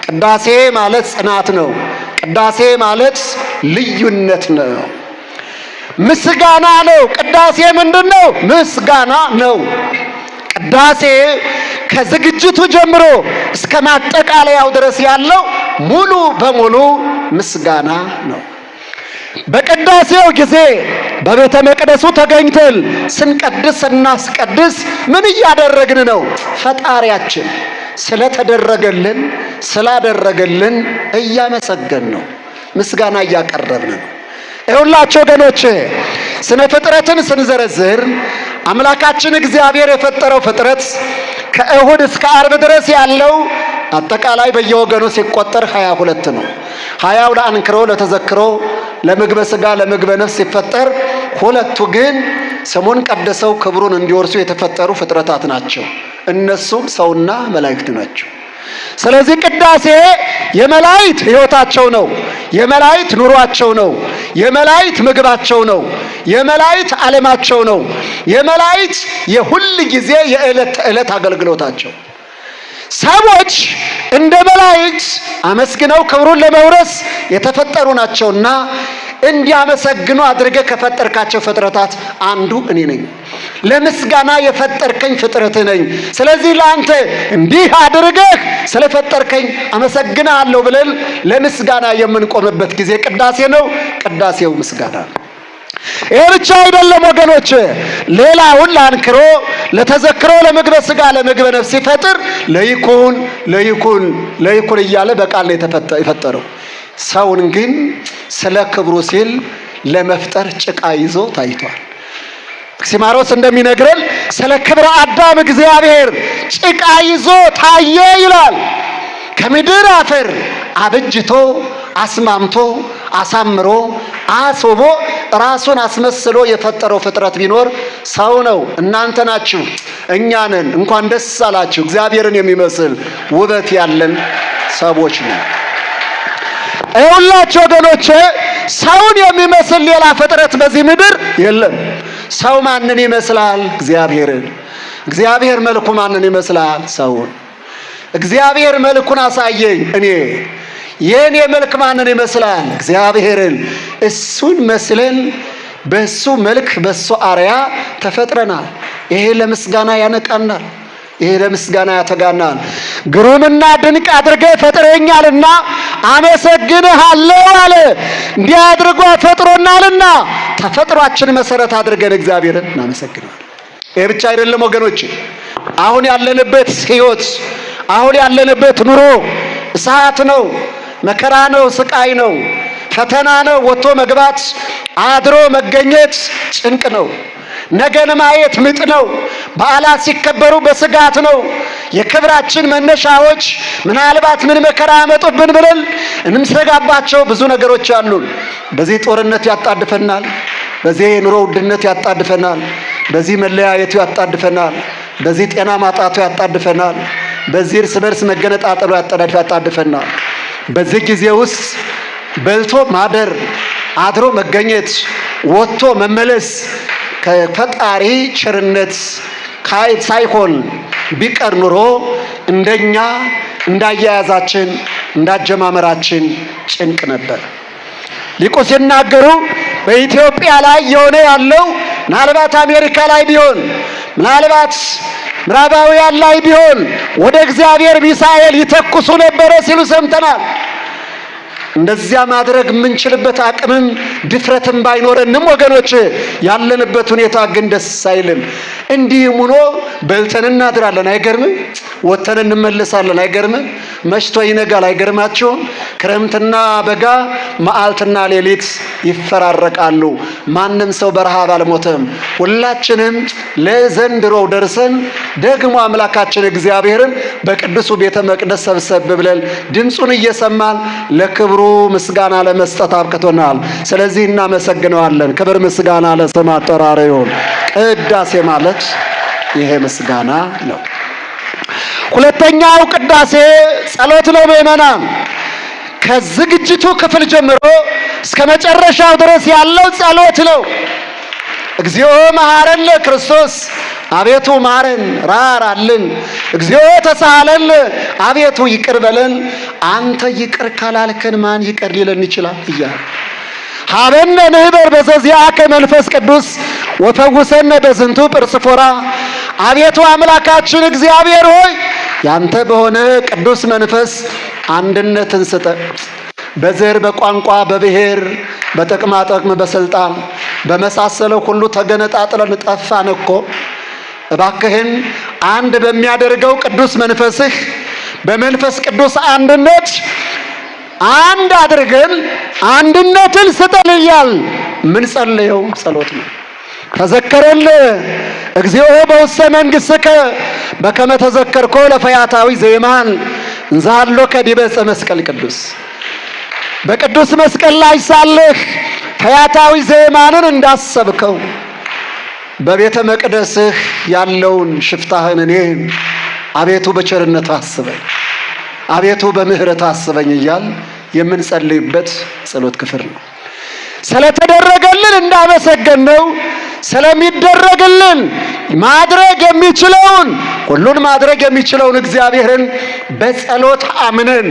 ቅዳሴ ማለት ጽናት ነው። ቅዳሴ ማለት ልዩነት ነው። ምስጋና ነው። ቅዳሴ ምንድነው? ምስጋና ነው። ቅዳሴ ከዝግጅቱ ጀምሮ እስከ ማጠቃለያው ድረስ ያለው ሙሉ በሙሉ ምስጋና ነው። በቅዳሴው ጊዜ በቤተ መቅደሱ ተገኝተን ስንቀድስ ስናስቀድስ ምን እያደረግን ነው? ፈጣሪያችን ስለተደረገልን ስላደረገልን እያመሰገን ነው። ምስጋና እያቀረብን ነው። ይሁላችሁ ወገኖቼ፣ ስነ ፍጥረትን ስንዘረዝር አምላካችን እግዚአብሔር የፈጠረው ፍጥረት ከእሁድ እስከ ዓርብ ድረስ ያለው አጠቃላይ በየወገኑ ሲቆጠር 22 ነው። 20 ለአንክሮ ለተዘክሮ ለምግበ ሥጋ ለምግበ ነፍስ ሲፈጠር፣ ሁለቱ ግን ስሙን ቀድሰው ክብሩን እንዲወርሱ የተፈጠሩ ፍጥረታት ናቸው። እነሱም ሰውና መላእክት ናቸው። ስለዚህ ቅዳሴ የመላእክት ሕይወታቸው ነው። የመላእክት ኑሯቸው ነው። የመላእክት ምግባቸው ነው። የመላእክት ዓለማቸው ነው። የመላእክት የሁል ጊዜ የዕለት ተዕለት አገልግሎታቸው። ሰዎች እንደ መላእክት አመስግነው ክብሩን ለመውረስ የተፈጠሩ ናቸውና እንዲያመሰግኑ አድርገህ ከፈጠርካቸው ፍጥረታት አንዱ እኔ ነኝ። ለምስጋና የፈጠርከኝ ፍጥረት ነኝ። ስለዚህ ለአንተ እንዲህ አድርገህ ስለፈጠርከኝ አመሰግናለሁ ብለን ለምስጋና የምንቆምበት ጊዜ ቅዳሴ ነው። ቅዳሴው ምስጋና ነው። ይህ ብቻ አይደለም ወገኖች፣ ሌላውን ለአንክሮ ለተዘክሮ ለምግበ ሥጋ ለምግበ ነፍስ ሲፈጥር ለይኩን ለይኩን ለይኩን እያለ በቃል ነው የፈጠረው። ሰውን ግን ስለ ክብሩ ሲል ለመፍጠር ጭቃ ይዞ ታይቷል። ሲማሮስ እንደሚነግረን ስለ ክብረ አዳም እግዚአብሔር ጭቃ ይዞ ታየ ይላል። ከምድር አፈር አበጅቶ አስማምቶ አሳምሮ አስቦ ራሱን አስመስሎ የፈጠረው ፍጥረት ቢኖር ሰው ነው። እናንተ ናችሁ፣ እኛ ነን። እንኳን ደስ አላችሁ። እግዚአብሔርን የሚመስል ውበት ያለን ሰዎች ነው። ይሁላችሁ ወገኖቼ፣ ሰውን የሚመስል ሌላ ፍጥረት በዚህ ምድር የለም። ሰው ማንን ይመስላል? እግዚአብሔርን። እግዚአብሔር መልኩ ማንን ይመስላል? ሰውን። እግዚአብሔር መልኩን አሳየኝ። የኔ መልክ ማንን ይመስላል? እግዚአብሔርን። እሱን መስለን በሱ መልክ በሱ አርያ ተፈጥረናል። ይሄ ለምስጋና ያነቃናል። ይሄ ለምስጋና ያተጋናል። ግሩምና ድንቅ አድርገህ ፈጥረኛልና አመሰግንሃለሁ አለ። እንዲህ አድርጎ ፈጥሮናልና ተፈጥሯችን መሰረት አድርገን እግዚአብሔርን እናመሰግናለን። ይሄ ብቻ አይደለም ወገኖች፣ አሁን ያለንበት ሕይወት፣ አሁን ያለንበት ኑሮ እሳት ነው፣ መከራ ነው፣ ስቃይ ነው፣ ፈተና ነው። ወጥቶ መግባት አድሮ መገኘት ጭንቅ ነው። ነገን ማየት ምጥ ነው። በዓላት ሲከበሩ በስጋት ነው። የክብራችን መነሻዎች ምናልባት ምን መከራ ያመጡብን ብለን እንሰጋባቸው ብዙ ነገሮች አሉን። በዚህ ጦርነት ያጣድፈናል። በዚህ ኑሮ ውድነት ያጣድፈናል። በዚህ መለያየቱ ያጣድፈናል። በዚህ ጤና ማጣቱ ያጣድፈናል። በዚህ እርስ በርስ መገነጣጠሉ ያጣድፈናል። በዚህ ጊዜ ውስጥ በልቶ ማደር፣ አድሮ መገኘት፣ ወጥቶ መመለስ ከፈጣሪ ቸርነት ሳይሆን ቢቀር ኑሮ እንደኛ እንዳያያዛችን እንዳጀማመራችን ጭንቅ ነበር። ሊቁ ሲናገሩ በኢትዮጵያ ላይ የሆነ ያለው ምናልባት አሜሪካ ላይ ቢሆን፣ ምናልባት ምዕራባውያን ላይ ቢሆን ወደ እግዚአብሔር ሚሳኤል ይተኩሱ ነበረ ሲሉ ሰምተናል። እንደዚያ ማድረግ የምንችልበት አቅምም ድፍረትም ባይኖረንም ወገኖች ያለንበት ሁኔታ ግን ደስ አይልም። እንዲህም ሆኖ በልተን እናድራለን፣ አይገርምም? ወጥተን እንመለሳለን፣ አይገርምም? መሽቶ ይነጋል፣ አይገርማችሁም? ክረምትና በጋ መዓልትና ሌሊት ይፈራረቃሉ። ማንም ሰው በረሃብ አልሞተም። ሁላችንም ለዘንድሮው ደርሰን ደግሞ አምላካችን እግዚአብሔርን በቅዱሱ ቤተ መቅደስ ሰብሰብ ብለን ድምፁን እየሰማን ለክብሩ ምስጋና ለመስጠት አብቅቶናል። ስለዚህ እናመሰግነዋለን። ክብር ምስጋና ለስም አጠራሩ ይሁን። ቅዳሴ ማለት ይሄ ምስጋና ነው። ሁለተኛው ቅዳሴ ጸሎት ነው። ምእመናን ከዝግጅቱ ክፍል ጀምሮ እስከ መጨረሻው ድረስ ያለው ጸሎት ነው። እግዚኦ መሐረነ ክርስቶስ፣ አቤቱ ማረን ራራልን። እግዚኦ ተሳሃለን፣ አቤቱ ይቅር በለን። አንተ ይቅር ካላልከን ማን ይቅር ሊለን ይችላል እያለ ሀበነ ንህበር በዘዚአከ መንፈስ ቅዱስ ወፈውሰነ በዝንቱ ጵርስፎራ። አቤቱ አምላካችን እግዚአብሔር ሆይ ያንተ በሆነ ቅዱስ መንፈስ አንድነትን ስጠን። በዘር በቋንቋ በብሔር በጥቅማ ጥቅም በስልጣን በመሳሰለው ሁሉ ተገነጣጥለን ጠፋን እኮ። እባክህን አንድ በሚያደርገው ቅዱስ መንፈስህ በመንፈስ ቅዱስ አንድነት አንድ አድርገን አንድነትን ስጠን እያል ምን ጸልየው ጸሎት ነው። ተዘከረን እግዚኦ በውስተ መንግሥትከ በከመ ተዘከርኮ ለፈያታዊ ዘየማን እንዛሎ ከዲበ ዕፀ መስቀል ቅዱስ። በቅዱስ መስቀል ላይ ሳለህ ፈያታዊ ዘየማንን እንዳሰብከው በቤተ መቅደስህ ያለውን ሽፍታህን እኔን አቤቱ በቸርነት አስበኝ፣ አቤቱ በምህረት አስበኝ እያል የምንጸልይበት ጸሎት ክፍል ነው። ስለተደረገልን እንዳመሰገን ነው። ስለሚደረግልን ማድረግ የሚችለውን ሁሉን ማድረግ የሚችለውን እግዚአብሔርን በጸሎት አምነን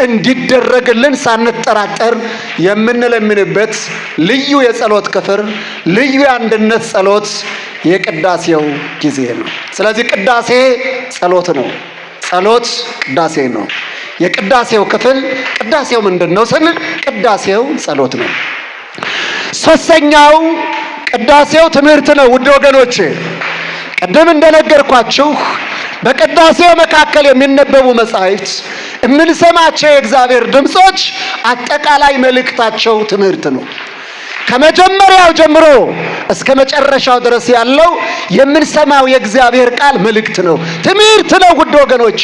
እንዲደረግልን ሳንጠራጠር የምንለምንበት ልዩ የጸሎት ክፍል፣ ልዩ የአንድነት ጸሎት የቅዳሴው ጊዜ ነው። ስለዚህ ቅዳሴ ጸሎት ነው። ጸሎት ቅዳሴ ነው። የቅዳሴው ክፍል ቅዳሴው ምንድን ነው ስንል ቅዳሴው ጸሎት ነው። ሶስተኛው ቅዳሴው ትምህርት ነው። ውድ ወገኖቼ ቀደም እንደነገርኳችሁ በቅዳሴው መካከል የሚነበቡ መጻሕፍት፣ የምንሰማቸው የእግዚአብሔር ድምጾች አጠቃላይ መልእክታቸው ትምህርት ነው። ከመጀመሪያው ጀምሮ እስከ መጨረሻው ድረስ ያለው የምንሰማው የእግዚአብሔር ቃል መልእክት ነው፣ ትምህርት ነው። ውድ ወገኖቼ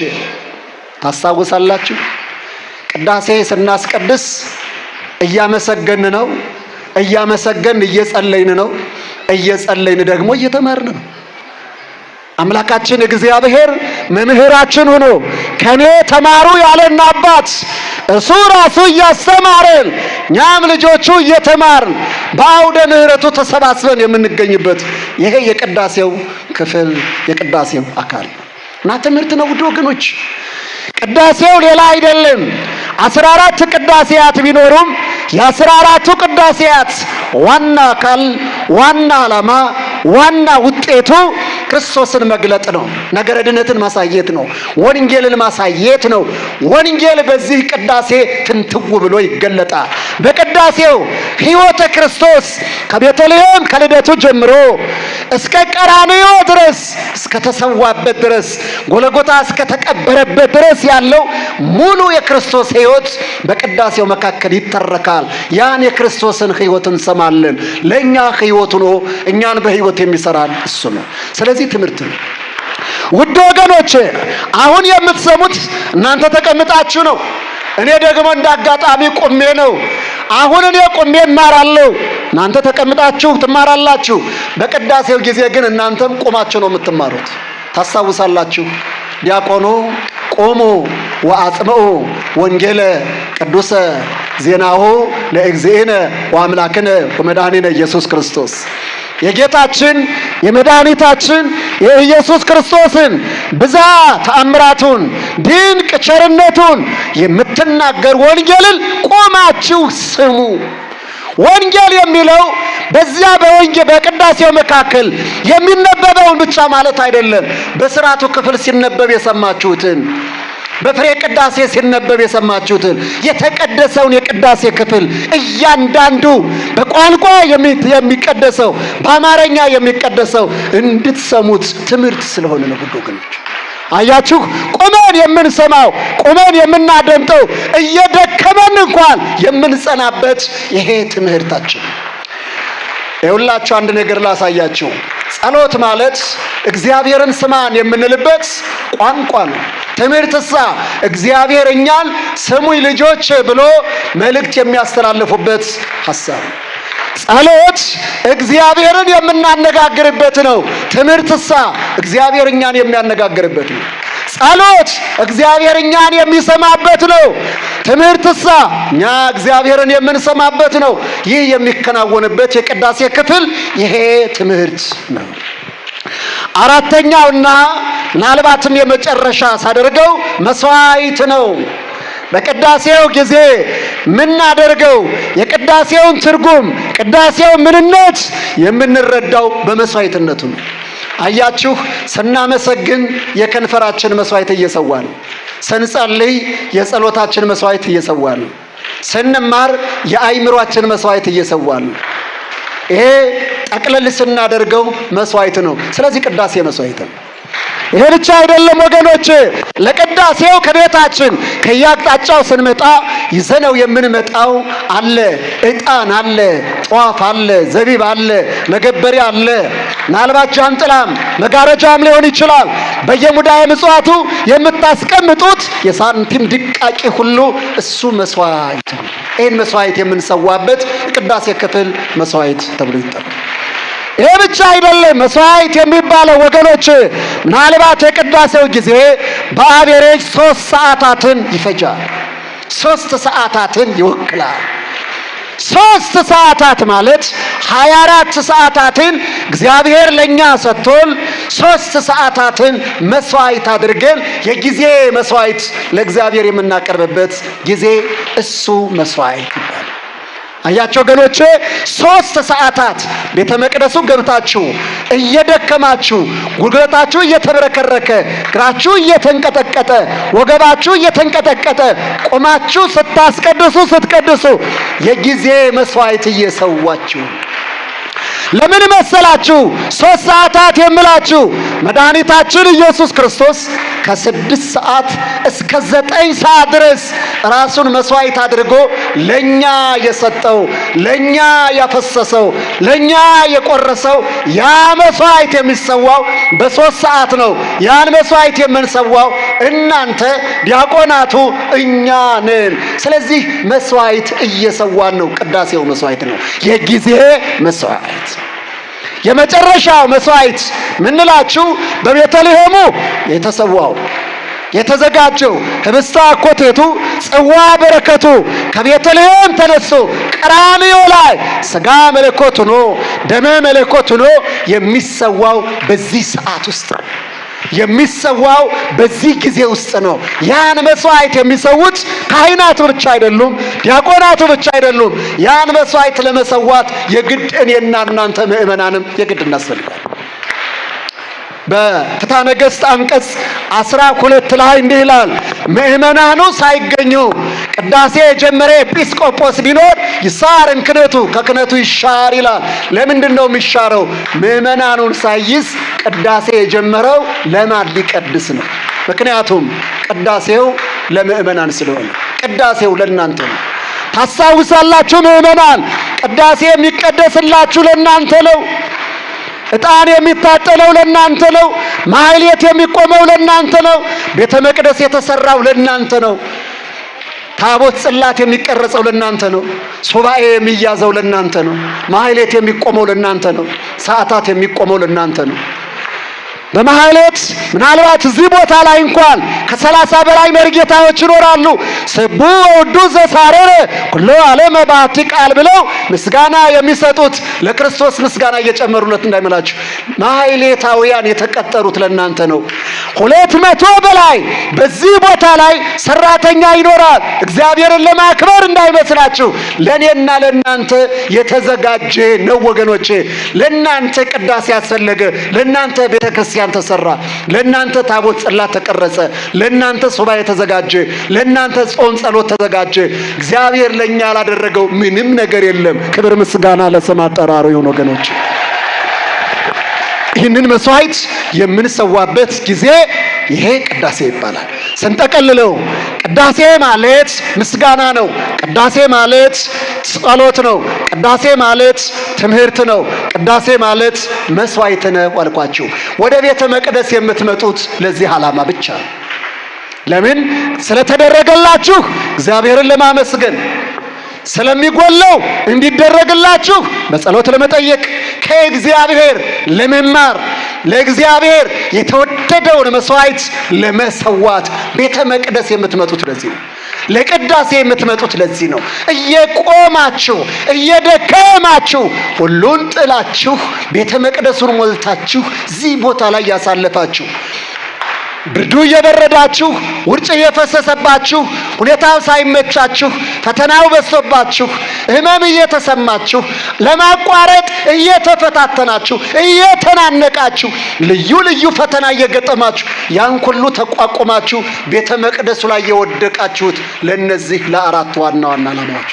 ታስታውሳላችሁ፣ ቅዳሴ ስናስቀድስ እያመሰገን ነው። እያመሰገን እየጸለይን ነው። እየጸለይን ደግሞ እየተማርን ነው። አምላካችን እግዚአብሔር መምህራችን ሆኖ ከኔ ተማሩ ያለን አባት እሱ ራሱ እያስተማረን እኛም ልጆቹ እየተማርን በአውደ ምሕረቱ ተሰባስበን የምንገኝበት ይሄ የቅዳሴው ክፍል የቅዳሴው አካል እና ትምህርት ነው። ውድ ወገኖች ቅዳሴው ሌላ አይደለም። 14 ቅዳሴያት ቢኖሩም የ14ቱ ቅዳሴያት ዋና አካል፣ ዋና ዓላማ፣ ዋና ውጤቱ ክርስቶስን መግለጥ ነው። ነገረ ድነትን ማሳየት ነው። ወንጌልን ማሳየት ነው። ወንጌል በዚህ ቅዳሴ ትንትው ብሎ ይገለጣል። በቅዳሴው ሕይወተ ክርስቶስ ከቤተልሔም ከልደቱ ጀምሮ እስከ ቀራንዮ ድረስ እስከ ተሰዋበት ድረስ ጎልጎታ እስከ ተቀበረበት ድረስ ያለው ሙሉ የክርስቶስ ሕይወት በቅዳሴው መካከል ይተረካል። ያን የክርስቶስን ሕይወት እንሰማለን። ለእኛ ሕይወት ሆኖ እኛን በሕይወት የሚሰራን እሱ ነው። ስለዚህ ትምህርት ነው። ውድ ወገኖቼ አሁን የምትሰሙት እናንተ ተቀምጣችሁ ነው። እኔ ደግሞ እንዳጋጣሚ ቁሜ ነው። አሁን እኔ ቁሜ እማራለሁ፣ እናንተ ተቀምጣችሁ ትማራላችሁ። በቅዳሴው ጊዜ ግን እናንተም ቆማችሁ ነው የምትማሩት። ታስታውሳላችሁ ዲያቆኑ ቆሙ ወአጽምዑ ወንጌለ ቅዱሰ ዜናሁ ለእግዚእነ ወአምላክነ ወመድኃኒነ ኢየሱስ ክርስቶስ። የጌታችን የመድኃኒታችን የኢየሱስ ክርስቶስን ብዛ ተአምራቱን ድንቅ ቸርነቱን የምትናገር ወንጌልን ቆማችሁ ስሙ። ወንጌል የሚለው በዚያ በቅዳሴው መካከል የሚነበበውን ብቻ ማለት አይደለም። በሥርዓቱ ክፍል ሲነበብ የሰማችሁትን፣ በፍሬ ቅዳሴ ሲነበብ የሰማችሁትን የተቀደሰውን የቅዳሴ ክፍል እያንዳንዱ በቋንቋ የሚቀደሰው በአማርኛ የሚቀደሰው እንድትሰሙት ትምህርት ስለሆነ ነው። ውድ ወገኖች አያችሁ፣ ቁመን የምንሰማው ቁመን የምናደምጠው እየደከመን እንኳን የምንጸናበት ይሄ ትምህርታችን። ይኸውላችሁ አንድ ነገር ላሳያችሁ። ጸሎት ማለት እግዚአብሔርን ስማን የምንልበት ቋንቋ ነው። ትምህርትሳ እግዚአብሔር እኛን ስሙኝ ልጆች ብሎ መልእክት የሚያስተላልፉበት ሐሳብ ነው። ጸሎት እግዚአብሔርን የምናነጋግርበት ነው። ትምህርትሳ እግዚአብሔር እኛን የሚያነጋግርበት ነው። ጸሎት እግዚአብሔር እኛን የሚሰማበት ነው። ትምህርትሳ እኛ እግዚአብሔርን የምንሰማበት ነው። ይህ የሚከናወንበት የቅዳሴ ክፍል ይሄ ትምህርት ነው። አራተኛውና ምናልባትም የመጨረሻ ሳደርገው መስዋዕት ነው። በቅዳሴው ጊዜ ምናደርገው የቅዳሴውን ትርጉም ቅዳሴው ምንነት የምንረዳው በመስዋዕትነቱ ነው። አያችሁ፣ ስናመሰግን የከንፈራችን መስዋዕት እየሰዋን፣ ስንጸልይ የጸሎታችን መስዋዕት እየሰዋን፣ ስንማር የአይምሯችን መስዋዕት እየሰዋን፣ ይሄ ጠቅለል ስናደርገው መስዋዕት ነው። ስለዚህ ቅዳሴ መስዋዕት ነው። ይሄ ብቻ አይደለም ወገኖች፣ ለቅዳሴው ከቤታችን ከያቅጣጫው ስንመጣ ይዘነው የምንመጣው አለ። ዕጣን አለ፣ ጧፍ አለ፣ ዘቢብ አለ፣ መገበሪያ አለ፣ ምናልባት ጃንጥላም መጋረጃም ሊሆን ይችላል። በየሙዳየ ምጽዋቱ የምታስቀምጡት የሳንቲም ድቃቂ ሁሉ እሱ መስዋዕት ነው። ይህን መስዋዕት የምንሰዋበት ቅዳሴ ክፍል መስዋዕት ተብሎ ይጠራል። ይሄ ብቻ አይደለም። መስዋዕት የሚባለው ወገኖች ምናልባት የቅዳሴው ጊዜ በአቬሬጅ 3 ሰዓታትን ይፈጃል። 3 ሰዓታትን ይወክላል። 3 ሰዓታት ማለት 24 ሰዓታትን እግዚአብሔር ለኛ ሰጥቶል 3 ሰዓታትን መስዋዕት አድርገን የጊዜ መስዋዕት ለእግዚአብሔር የምናቀርብበት ጊዜ እሱ መስዋዕት ይባላል። አያቸው ወገኖቼ፣ 3 ሰዓታት ቤተ መቅደሱ ገብታችሁ እየደከማችሁ ጉልበታችሁ እየተበረከረከ እግራችሁ እየተንቀጠቀጠ ወገባችሁ እየተንቀጠቀጠ ቆማችሁ ስትቀድሱ የጊዜ መስዋዕት እየሰዋችሁ ለምን መሰላችሁ? 3 ሰዓታት የምላችሁ መድኃኒታችን ኢየሱስ ክርስቶስ ከ6 ሰዓት እስከ 9 ሰዓት ድረስ ራሱን መስዋዕት አድርጎ ለኛ የሰጠው፣ ለኛ ያፈሰሰው፣ ለኛ የቆረሰው ያ መስዋዕት የሚሰዋው በ3 ሰዓት ነው። ያን መስዋዕት የምንሰዋው እናንተ ዲያቆናቱ እኛ ነን። ስለዚህ መስዋዕት እየሰዋን ነው። ቅዳሴው መስዋዕት ነው፣ የጊዜ መስዋዕት። የመጨረሻው መስዋዕት ምንላችሁ በቤተልሔሙ የተሰዋው የተዘጋጀው ህብስተ አኮቴቱ ጽዋ በረከቱ ከቤተልሔም ተነስቶ ቀራንዮ ላይ ስጋ መለኮት ሆኖ ደመ መለኮት ሆኖ የሚሰዋው በዚህ ሰዓት ውስጥ ነው። የሚሰዋው በዚህ ጊዜ ውስጥ ነው። ያን መስዋዕት የሚሰውት ካህናቱ ብቻ አይደሉም፣ ዲያቆናቱ ብቻ አይደሉም። ያን መስዋዕት ለመሰዋት የግድ እኔና እናንተ ምእመናንም የግድ እናስፈልጋለን። በፍትሐ ነገሥት አንቀጽ 12 ላይ እንዲህ ይላል፣ ምእመናኑ ሳይገኙ ቅዳሴ የጀመረ ኤጲስቆጶስ ቢኖር ይሳር ክህነቱ፣ ከክህነቱ ይሻር ይላል። ለምንድን ነው የሚሻረው? ምእመናኑን ሳይዝ ቅዳሴ የጀመረው ለማን ሊቀድስ ነው? ምክንያቱም ቅዳሴው ለምእመናን ስለሆነ፣ ቅዳሴው ለእናንተ ነው። ታስታውሳላችሁ ምእመናን፣ ቅዳሴ የሚቀደስላችሁ ለእናንተ ነው። ዕጣን የሚታጠለው ለእናንተ ነው። ማህሌት የሚቆመው ለእናንተ ነው። ቤተ መቅደስ የተሰራው ለእናንተ ነው። ታቦት ጽላት የሚቀረጸው ለእናንተ ነው። ሱባኤ የሚያዘው ለእናንተ ነው። ማህሌት የሚቆመው ለእናንተ ነው። ሰዓታት የሚቆመው ለእናንተ ነው። በማህሌት ምናልባት እዚህ ቦታ ላይ እንኳን ከ30 በላይ መርጌታዎች ይኖራሉ። ስቡ ወዱ ዘሳረረ ኩሎ ዓለም ባቲ ቃል ብለው ምስጋና የሚሰጡት ለክርስቶስ ምስጋና እየጨመሩለት እንዳይመላችሁ። ማህሌታውያን የተቀጠሩት ለእናንተ ነው። 200 በላይ በዚህ ቦታ ላይ ሰራተኛ ይኖራል። እግዚአብሔርን ለማክበር እንዳይመስላችሁ ለእኔና ለእናንተ የተዘጋጀ ነው ወገኖቼ። ለእናንተ ቅዳሴ ያስፈለገ፣ ለእናንተ ቤተክርስቲያን ተሰራ፣ ለእናንተ ታቦት ጽላት ተቀረጸ፣ ለእናንተ ሱባኤ ተዘጋጀ፣ ለእናንተ ጾም ጸሎት ተዘጋጀ። እግዚአብሔር ለኛ ያላደረገው ምንም ነገር የለም። ክብር ምስጋና ለስም አጠራሩ ይሁን ወገኖች። ይህንን መስዋዕት የምንሰዋበት ጊዜ ይሄ ቅዳሴ ይባላል። ስንጠቀልለው ቅዳሴ ማለት ምስጋና ነው። ቅዳሴ ማለት ጸሎት ነው። ቅዳሴ ማለት ትምህርት ነው። ቅዳሴ ማለት መስዋዕት ነው አልኳችሁ። ወደ ቤተ መቅደስ የምትመጡት ለዚህ ዓላማ ብቻ ነው። ለምን? ስለተደረገላችሁ እግዚአብሔርን ለማመስገን፣ ስለሚጎለው እንዲደረግላችሁ በጸሎት ለመጠየቅ፣ ከእግዚአብሔር ለመማር፣ ለእግዚአብሔር የተወደደውን መስዋዕት ለመሰዋት ቤተ መቅደስ የምትመጡት ለዚህ ነው። ለቅዳሴ የምትመጡት ለዚህ ነው። እየቆማችሁ እየደከማችሁ ሁሉን ጥላችሁ ቤተ መቅደሱን ሞልታችሁ እዚህ ቦታ ላይ ያሳለፋችሁ ብርዱ እየበረዳችሁ ውርጭ እየፈሰሰባችሁ ሁኔታው ሳይመቻችሁ ፈተናው በዝቶባችሁ ሕመም እየተሰማችሁ ለማቋረጥ እየተፈታተናችሁ እየተናነቃችሁ ልዩ ልዩ ፈተና እየገጠማችሁ ያን ሁሉ ተቋቁማችሁ ቤተ መቅደሱ ላይ የወደቃችሁት ለነዚህ ለአራት ዋና ዋና ዓላማዎች።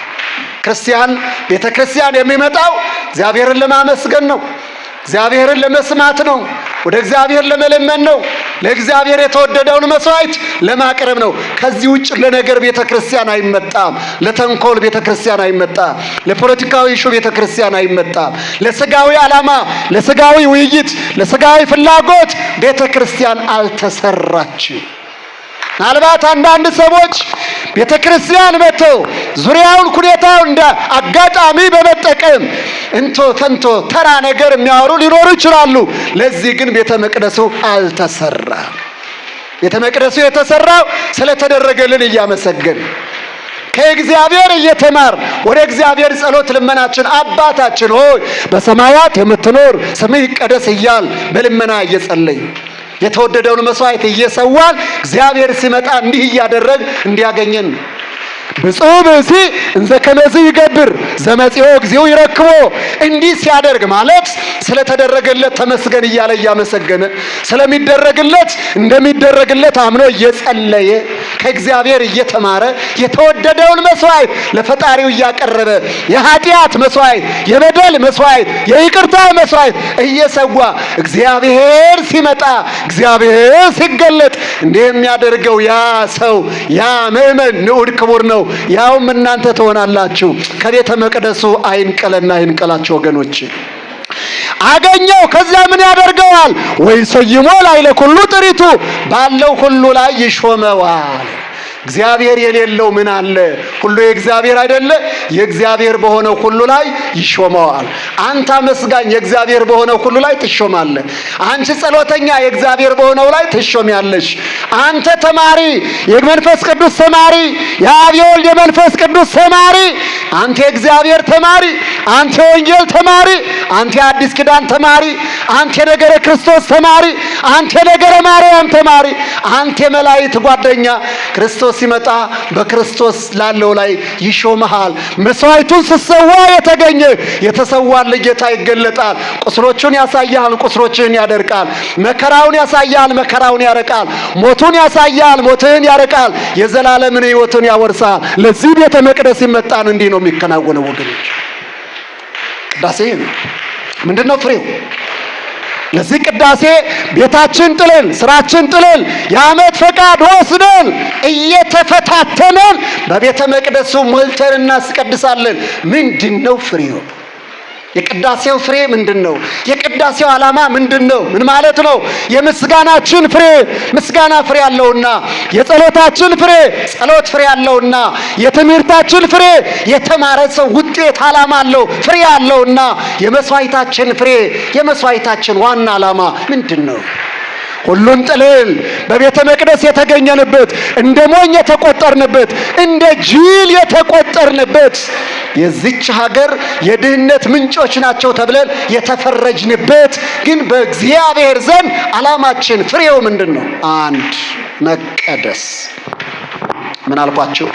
ክርስቲያን ቤተ ክርስቲያን የሚመጣው እግዚአብሔርን ለማመስገን ነው። እግዚአብሔርን ለመስማት ነው። ወደ እግዚአብሔር ለመለመን ነው። ለእግዚአብሔር የተወደደውን መስዋዕት ለማቅረብ ነው። ከዚህ ውጭ ለነገር ቤተ ክርስቲያን አይመጣም። ለተንኮል ቤተ ክርስቲያን አይመጣም። ለፖለቲካዊ ኢሹ ቤተ ክርስቲያን አይመጣም። ለስጋዊ ዓላማ፣ ለስጋዊ ውይይት፣ ለስጋዊ ፍላጎት ቤተ ክርስቲያን አልተሰራችም። ምናልባት አንዳንድ ሰዎች ቤተ ክርስቲያን መጥተው ዙሪያውን ሁኔታውን እንደ አጋጣሚ በመጠቀም እንቶ ከንቶ ተራ ነገር የሚያወሩ ሊኖሩ ይችላሉ። ለዚህ ግን ቤተ መቅደሱ አልተሰራም። ቤተ መቅደሱ የተሰራው ስለተደረገልን እያመሰገን ከእግዚአብሔር እየተማር ወደ እግዚአብሔር ጸሎት ልመናችን አባታችን ሆይ በሰማያት የምትኖር ስምህ ይቀደስ እያል በልመና እየጸለይ የተወደደውን መስዋዕት እየሰዋል እግዚአብሔር ሲመጣ እንዲህ እያደረግ እንዲያገኘን ብፁዕ ብእሲ እንዘ ከመዝ ይገብር ዘመጽኦ እግዚኦ ይረክቦ። እንዲህ ሲያደርግ ማለት ስለተደረገለት ተመስገን እያለ እያመሰገነ ስለሚደረግለት እንደሚደረግለት አምኖ እየጸለየ ከእግዚአብሔር እየተማረ የተወደደውን መስዋዕት ለፈጣሪው እያቀረበ የኃጢአት መስዋዕት፣ የበደል መስዋዕት፣ የይቅርታ መስዋዕት እየሰዋ እግዚአብሔር ሲመጣ እግዚአብሔር ሲገለጥ እንዲህ የሚያደርገው ያ ሰው ያ ምእመን ንዑድ ክቡር ነው። ያውም እናንተ ትሆናላችሁ። ከቤተ መቅደሱ አይንቀለና አይንቀላችሁ ወገኖች። አገኘው ከዚያ ምን ያደርገዋል? ወይ ሰይሞ ላይ ለኩሉ ጥሪቱ ባለው ሁሉ ላይ ይሾመዋል። እግዚአብሔር የሌለው ምን አለ? ሁሉ የእግዚአብሔር አይደለ? የእግዚአብሔር በሆነው ሁሉ ላይ ይሾመዋል። አንተ አመስጋኝ የእግዚአብሔር በሆነው ሁሉ ላይ ትሾማለህ። አንቺ ጸሎተኛ የእግዚአብሔር በሆነው ላይ ትሾሚያለሽ። አንተ ተማሪ የመንፈስ ቅዱስ ተማሪ፣ የአብ የወልድ የመንፈስ ቅዱስ ተማሪ፣ አንተ የእግዚአብሔር ተማሪ፣ አንተ የወንጌል ተማሪ፣ አንተ የአዲስ ኪዳን ተማሪ፣ አንተ የነገረ ክርስቶስ ተማሪ፣ አንተ የነገረ ማርያም ተማሪ፣ አንተ የመላእክት ጓደኛ ክርስቶስ ሲመጣ በክርስቶስ ላለው ላይ ይሾመሃል። መስዋዕቱን ስትሰዋ የተሰዋል ጌታ ይገለጣል። ቁስሎቹን ያሳያል፣ ቁስሎችህን ያደርቃል። መከራውን ያሳያል፣ መከራውን ያረቃል። ሞቱን ያሳያል፣ ሞትህን ያረቃል። የዘላለምን ሕይወትን ያወርሳል። ለዚህ ቤተ መቅደስ ይመጣን እንዲህ ነው የሚከናወነው ወገኖች። ቅዳሴ ምንድነው ፍሬው? ለዚህ ቅዳሴ ቤታችን ጥለን ስራችን ጥለን የዓመት ፈቃድ ወስደን እየተፈታተነን በቤተ መቅደሱ ሞልተን እናስቀድሳለን። ምንድነው ፍሬው? የቅዳሴው ፍሬ ምንድነው? የቅዳሴው ዓላማ ምንድነው? ምን ማለት ነው? የምስጋናችን ፍሬ ምስጋና ፍሬ አለውና፣ የጸሎታችን ፍሬ ጸሎት ፍሬ አለውና፣ የትምህርታችን ፍሬ የተማረ ሰው ውጤት ዓላማ አለው ፍሬ አለውና፣ የመስዋዕታችን ፍሬ የመስዋዕታችን ዋና ዓላማ ምንድነው? ሁሉን ጥለን በቤተ መቅደስ የተገኘንበት እንደ ሞኝ የተቆጠርንበት እንደ ጅል የተቆጠርንበት የዚች ሀገር የድህነት ምንጮች ናቸው ተብለን የተፈረጅንበት ግን በእግዚአብሔር ዘንድ ዓላማችን ፍሬው ምንድነው? አንድ መቀደስ። ምን አልኳችሁ?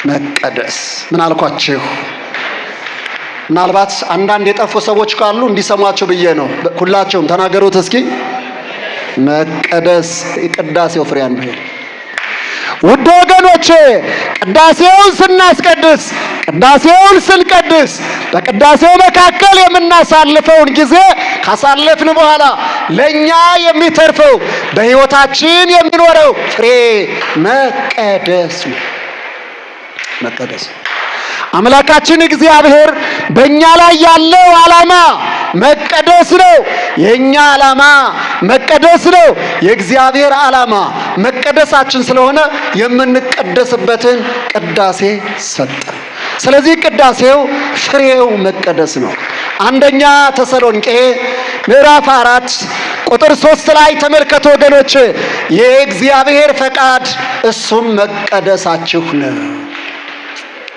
መቀደስ። ምን አልኳችሁ? ምናልባት አንዳንድ የጠፉ ሰዎች ካሉ እንዲሰሟቸው ብዬ ነው። ሁላቸውም ተናገሩት እስኪ። መቀደስ የቅዳሴው ፍሬ አንዱ ነው። ውድ ወገኖቼ ቅዳሴውን ስናስቀድስ ቅዳሴውን ስንቀድስ በቅዳሴው መካከል የምናሳልፈውን ጊዜ ካሳለፍን በኋላ ለኛ የሚተርፈው በሕይወታችን የሚኖረው ፍሬ መቀደስ ነው። መቀደስ አምላካችን እግዚአብሔር በእኛ ላይ ያለው ዓላማ መቀደስ ነው። የኛ ዓላማ መቀደስ ነው። የእግዚአብሔር ዓላማ መቀደሳችን ስለሆነ የምንቀደስበትን ቅዳሴ ሰጠን። ስለዚህ ቅዳሴው ፍሬው መቀደስ ነው። አንደኛ ተሰሎንቄ ምዕራፍ 4 ቁጥር 3 ላይ ተመልከቱ ወገኖች፣ የእግዚአብሔር ፈቃድ እሱም መቀደሳችሁ ነው።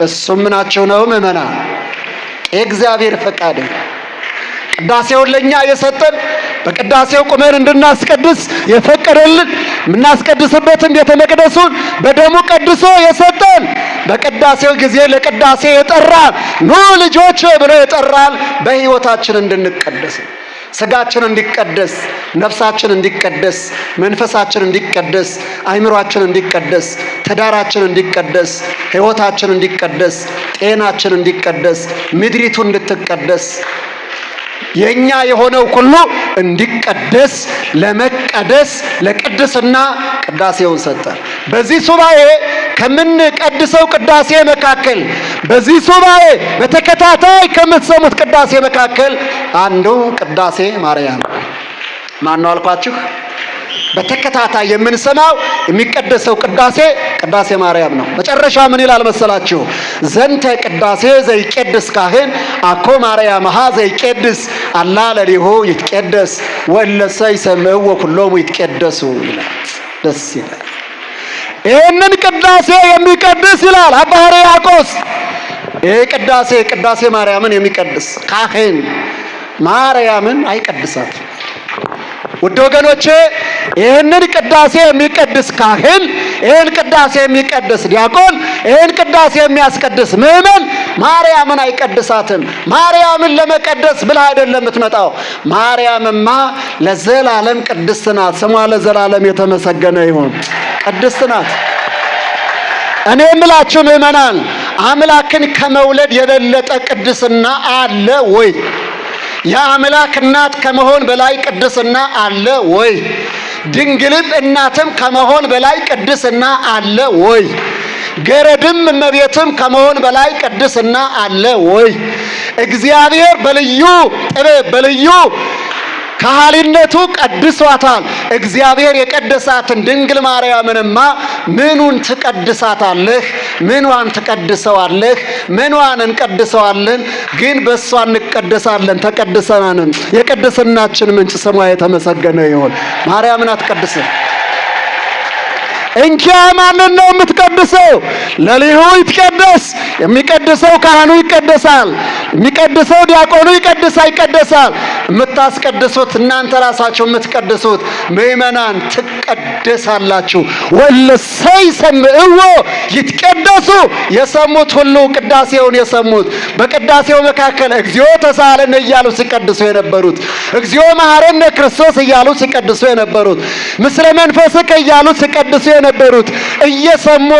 እሱም ምናችሁ ነው? ምእመናን፣ የእግዚአብሔር ፈቃድ። ቅዳሴውን ለኛ የሰጠን በቅዳሴው ቁመን እንድናስቀድስ የፈቀደልን የምናስቀድስበትን ቤተ መቅደሱን በደሙ ቀድሶ የሰጠን በቅዳሴው ጊዜ ለቅዳሴ የጠራን ኑ ልጆች ብሎ የጠራን በሕይወታችን እንድንቀደስ፣ ስጋችን እንዲቀደስ፣ ነፍሳችን እንዲቀደስ፣ መንፈሳችን እንዲቀደስ፣ አይምሮአችን እንዲቀደስ፣ ትዳራችን እንዲቀደስ፣ ሕይወታችን እንዲቀደስ፣ ጤናችን እንዲቀደስ፣ ምድሪቱ እንድትቀደስ፣ የኛ የሆነው ሁሉ እንዲቀደስ ለመቀደስ ለቅድስና ቅዳሴውን ሰጠ። በዚህ ሱባኤ ከምንቀድሰው ቅዳሴ መካከል በዚህ ሱባኤ በተከታታይ ከምትሰሙት ቅዳሴ መካከል አንዱ ቅዳሴ ማርያም ማን ነው አልኳችሁ? በተከታታይ የምንሰማው የሚቀደሰው ቅዳሴ ማርያም ነው። መጨረሻ ምን ይላል መሰላችሁ? ዘንተ ቅዳሴ ዘይቄድስ ካህን አኮ ማርያምሃ ዘይቄድስ አላ ለሊሁ ይትቄደስ ወለሰ ይሰምዕዎ ኩሎሙ ይትቄደሱ ይላል። ደስ ይላል። ይህንን ቅዳሴ የሚቀድስ ይላል አባ ሕርያቆስ። ይህ ቅዳሴ ማርያምን የሚቀድስ ካህን ማርያምን አይቀድሳትም። ውድ ወገኖቼ፣ ይህንን ቅዳሴ የሚቀድስ ካህን፣ ይህን ቅዳሴ የሚቀድስ ዲያቆን፣ ይህን ቅዳሴ የሚያስቀድስ ምእመን ማርያምን አይቀድሳትም። ማርያምን ለመቀደስ ብላ አይደለም የምትመጣው። ማርያምማ ለዘላለም ቅድስት ናት። ስሟ ለዘላለም የተመሰገነ ይሁን። ቅድስት ናት። እኔ የምላችሁ ምእመናን፣ አምላክን ከመውለድ የበለጠ ቅድስና አለ ወይ? የአምላክ እናት ከመሆን በላይ ቅድስና አለ ወይ? ድንግልም እናትም ከመሆን በላይ ቅድስና አለ ወይ? ገረድም እመቤትም ከመሆን በላይ ቅድስና አለ ወይ? እግዚአብሔር በልዩ ጥበብ በልዩ ከሃሊነቱ ቀድሷታል። እግዚአብሔር የቀደሳትን ድንግል ማርያምንማ ምኑን ትቀድሳታለህ? ምኗን ትቀድሰዋለህ? ምኗን እንቀድሰዋለን? ግን በእሷ እንቀደሳለን። ተቀድሰናንም። የቅድስናችን ምንጭ ስሟ የተመሰገነ ይሁን። ማርያምን አትቀድስም። እንኪያ ማንን ነው የምትቀድሰው? ለሊሁ ይትቀደስ። የሚቀድሰው ካህኑ ይቀደሳል። የሚቀድሰው ዲያቆኑ ይቀደሳል። የምታስቀድሱት እናንተ ራሳችሁ የምትቀድሱት ምእመናን ትቀደሳላችሁ። ወለሰ ይሰምዕዎ ይትቀደሱ። የሰሙት ሁሉ ቅዳሴውን የሰሙት በቅዳሴው መካከል እግዚኦ ተሳሃለነ እያሉ ሲቀድሱ የነበሩት፣ እግዚኦ መሐረነ ክርስቶስ እያሉ ሲቀድሱ የነበሩት፣ ምስለ መንፈስከ እያሉ ሲቀድሱ የነበሩት፣ እየሰሙ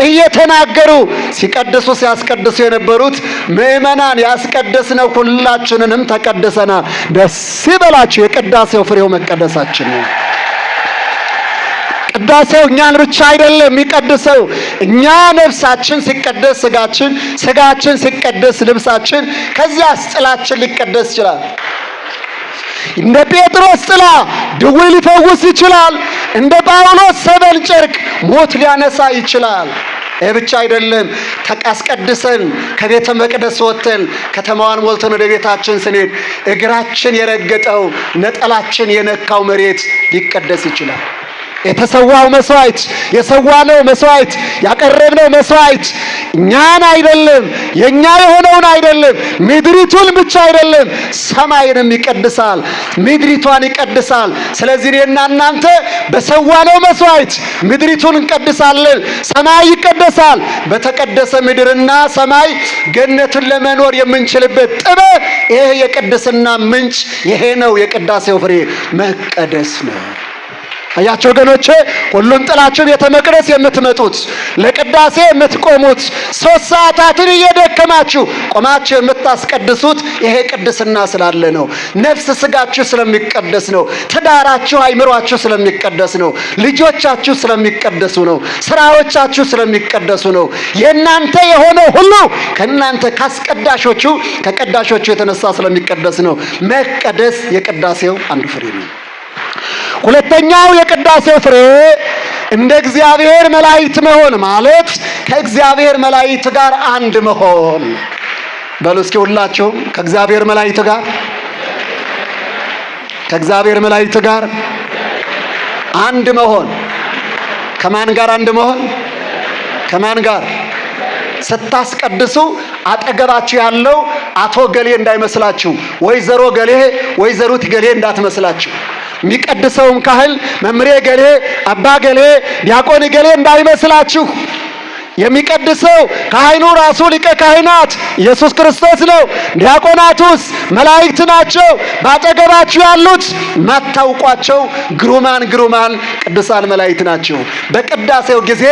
እየተናገሩ ሲቀድሱ ሲያስቀድሱ የነበሩት ምእመናን ያስቀደስነው ሁላችንንም ተቀድሰናል። ደስ ይበላችሁ። የቅዳሴው ፍሬው መቀደሳችን ነው። ቅዳሴው እኛን ብቻ አይደለም የሚቀድሰው። እኛ ነፍሳችን ሲቀደስ ስጋችን ሲቀደስ ልብሳችን፣ ከዚያስ ጥላችን ሊቀደስ ይችላል። እንደ ጴጥሮስ ጥላ ድውይ ሊፈውስ ይችላል። እንደ ጳውሎስ ሰበል ጨርቅ ሞት ሊያነሳ ይችላል። ይህ ብቻ አይደለም። አስቀድሰን ከቤተ መቅደስ ወጥተን ከተማዋን ሞልተን ወደ ቤታችን ስንሄድ እግራችን የረገጠው ነጠላችን የነካው መሬት ሊቀደስ ይችላል። የተሰዋው መስዋዕት፣ የሰዋነው መስዋዕት፣ ያቀረብነው መስዋዕት እኛን አይደለም፣ የኛ የሆነውን አይደለም፣ ምድሪቱን ብቻ አይደለም፣ ሰማይንም ይቀድሳል፣ ምድሪቷን ይቀድሳል። ስለዚህ እኔና እናንተ በሰዋነው መስዋዕት ምድሪቱን እንቀድሳለን፣ ሰማይ ይቀደሳል። በተቀደሰ ምድርና ሰማይ ገነትን ለመኖር የምንችልበት ጥበብ ይሄ የቅድስና ምንጭ ይሄ ነው። የቅዳሴው ፍሬ መቀደስ ነው። አያችሁ ወገኖቼ፣ ሁሉን ጥላችሁ ቤተ መቅደስ የምትመጡት ለቅዳሴ የምትቆሙት 3 ሰዓታትን እየደከማችሁ ቆማችሁ የምታስቀድሱት ይሄ ቅድስና ስላለ ነው። ነፍስ ስጋችሁ ስለሚቀደስ ነው። ትዳራችሁ አይምሯችሁ ስለሚቀደስ ነው። ልጆቻችሁ ስለሚቀደሱ ነው። ስራዎቻችሁ ስለሚቀደሱ ነው። የእናንተ የሆነው ሁሉ ከእናንተ ከቀዳሾቹ የተነሳ ስለሚቀደስ ነው። መቀደስ የቅዳሴው አንዱ ፍሬ ነው። ሁለተኛው የቅዳሴው ፍሬ እንደ እግዚአብሔር መላእክት መሆን ማለት ከእግዚአብሔር መላእክት ጋር አንድ መሆን። በሉ እስኪ ሁላችሁም ከእግዚአብሔር መላእክት ጋር አንድ መሆን። ከማን ጋር አንድ መሆን? ከማን ጋር? ስታስቀድሱ አጠገባችሁ ያለው አቶ ገሌ እንዳይመስላችሁ፣ ወይዘሮ ገሌ ወይዘሩት ገሌ እንዳትመስላችሁ። የሚቀድሰውም ካህል መምሬ ገሌ፣ አባ ገሌ፣ ዲያቆን ገሌ እንዳይመስላችሁ። የሚቀድሰው ካህኑ ራሱ ሊቀ ካህናት ኢየሱስ ክርስቶስ ነው። ዲያቆናቱስ መላእክት ናቸው። ባጠገባችሁ ያሉት ማታውቋቸው ግሩማን ቅዱሳን መላእክት ናቸው። በቅዳሴው ጊዜ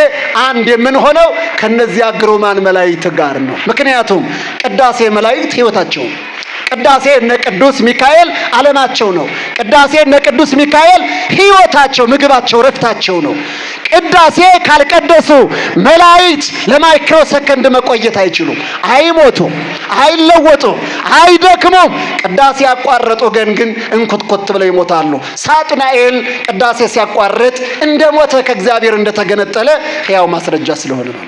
አንድ የምንሆነው ከነዚያ ግሩማን መላእክት ጋር ነው። ምክንያቱም ቅዳሴ መላእክት ሕይወታቸው፣ ቅዳሴ እነ ቅዱስ ሚካኤል ዓለማቸው ነው። ቅዳሴ እነ ቅዱስ ሚካኤል ሕይወታቸው፣ ምግባቸው፣ ረፍታቸው ነው። ቅዳሴ ካልቀደሱ መላእክት ለማይክሮ ሰከንድ መቆየት አይችሉም። አይሞቱም፣ አይለወጡም፣ አይደክሙም። ቅዳሴ ያቋረጡ ግን እንኩትኩት ብለው ይሞታሉ። ሳጥናኤል ቅዳሴ ሲያቋርጥ እንደሞተ ከእግዚአብሔር እንደተገነጠለ ሕያው ማስረጃ ስለሆነ ነው።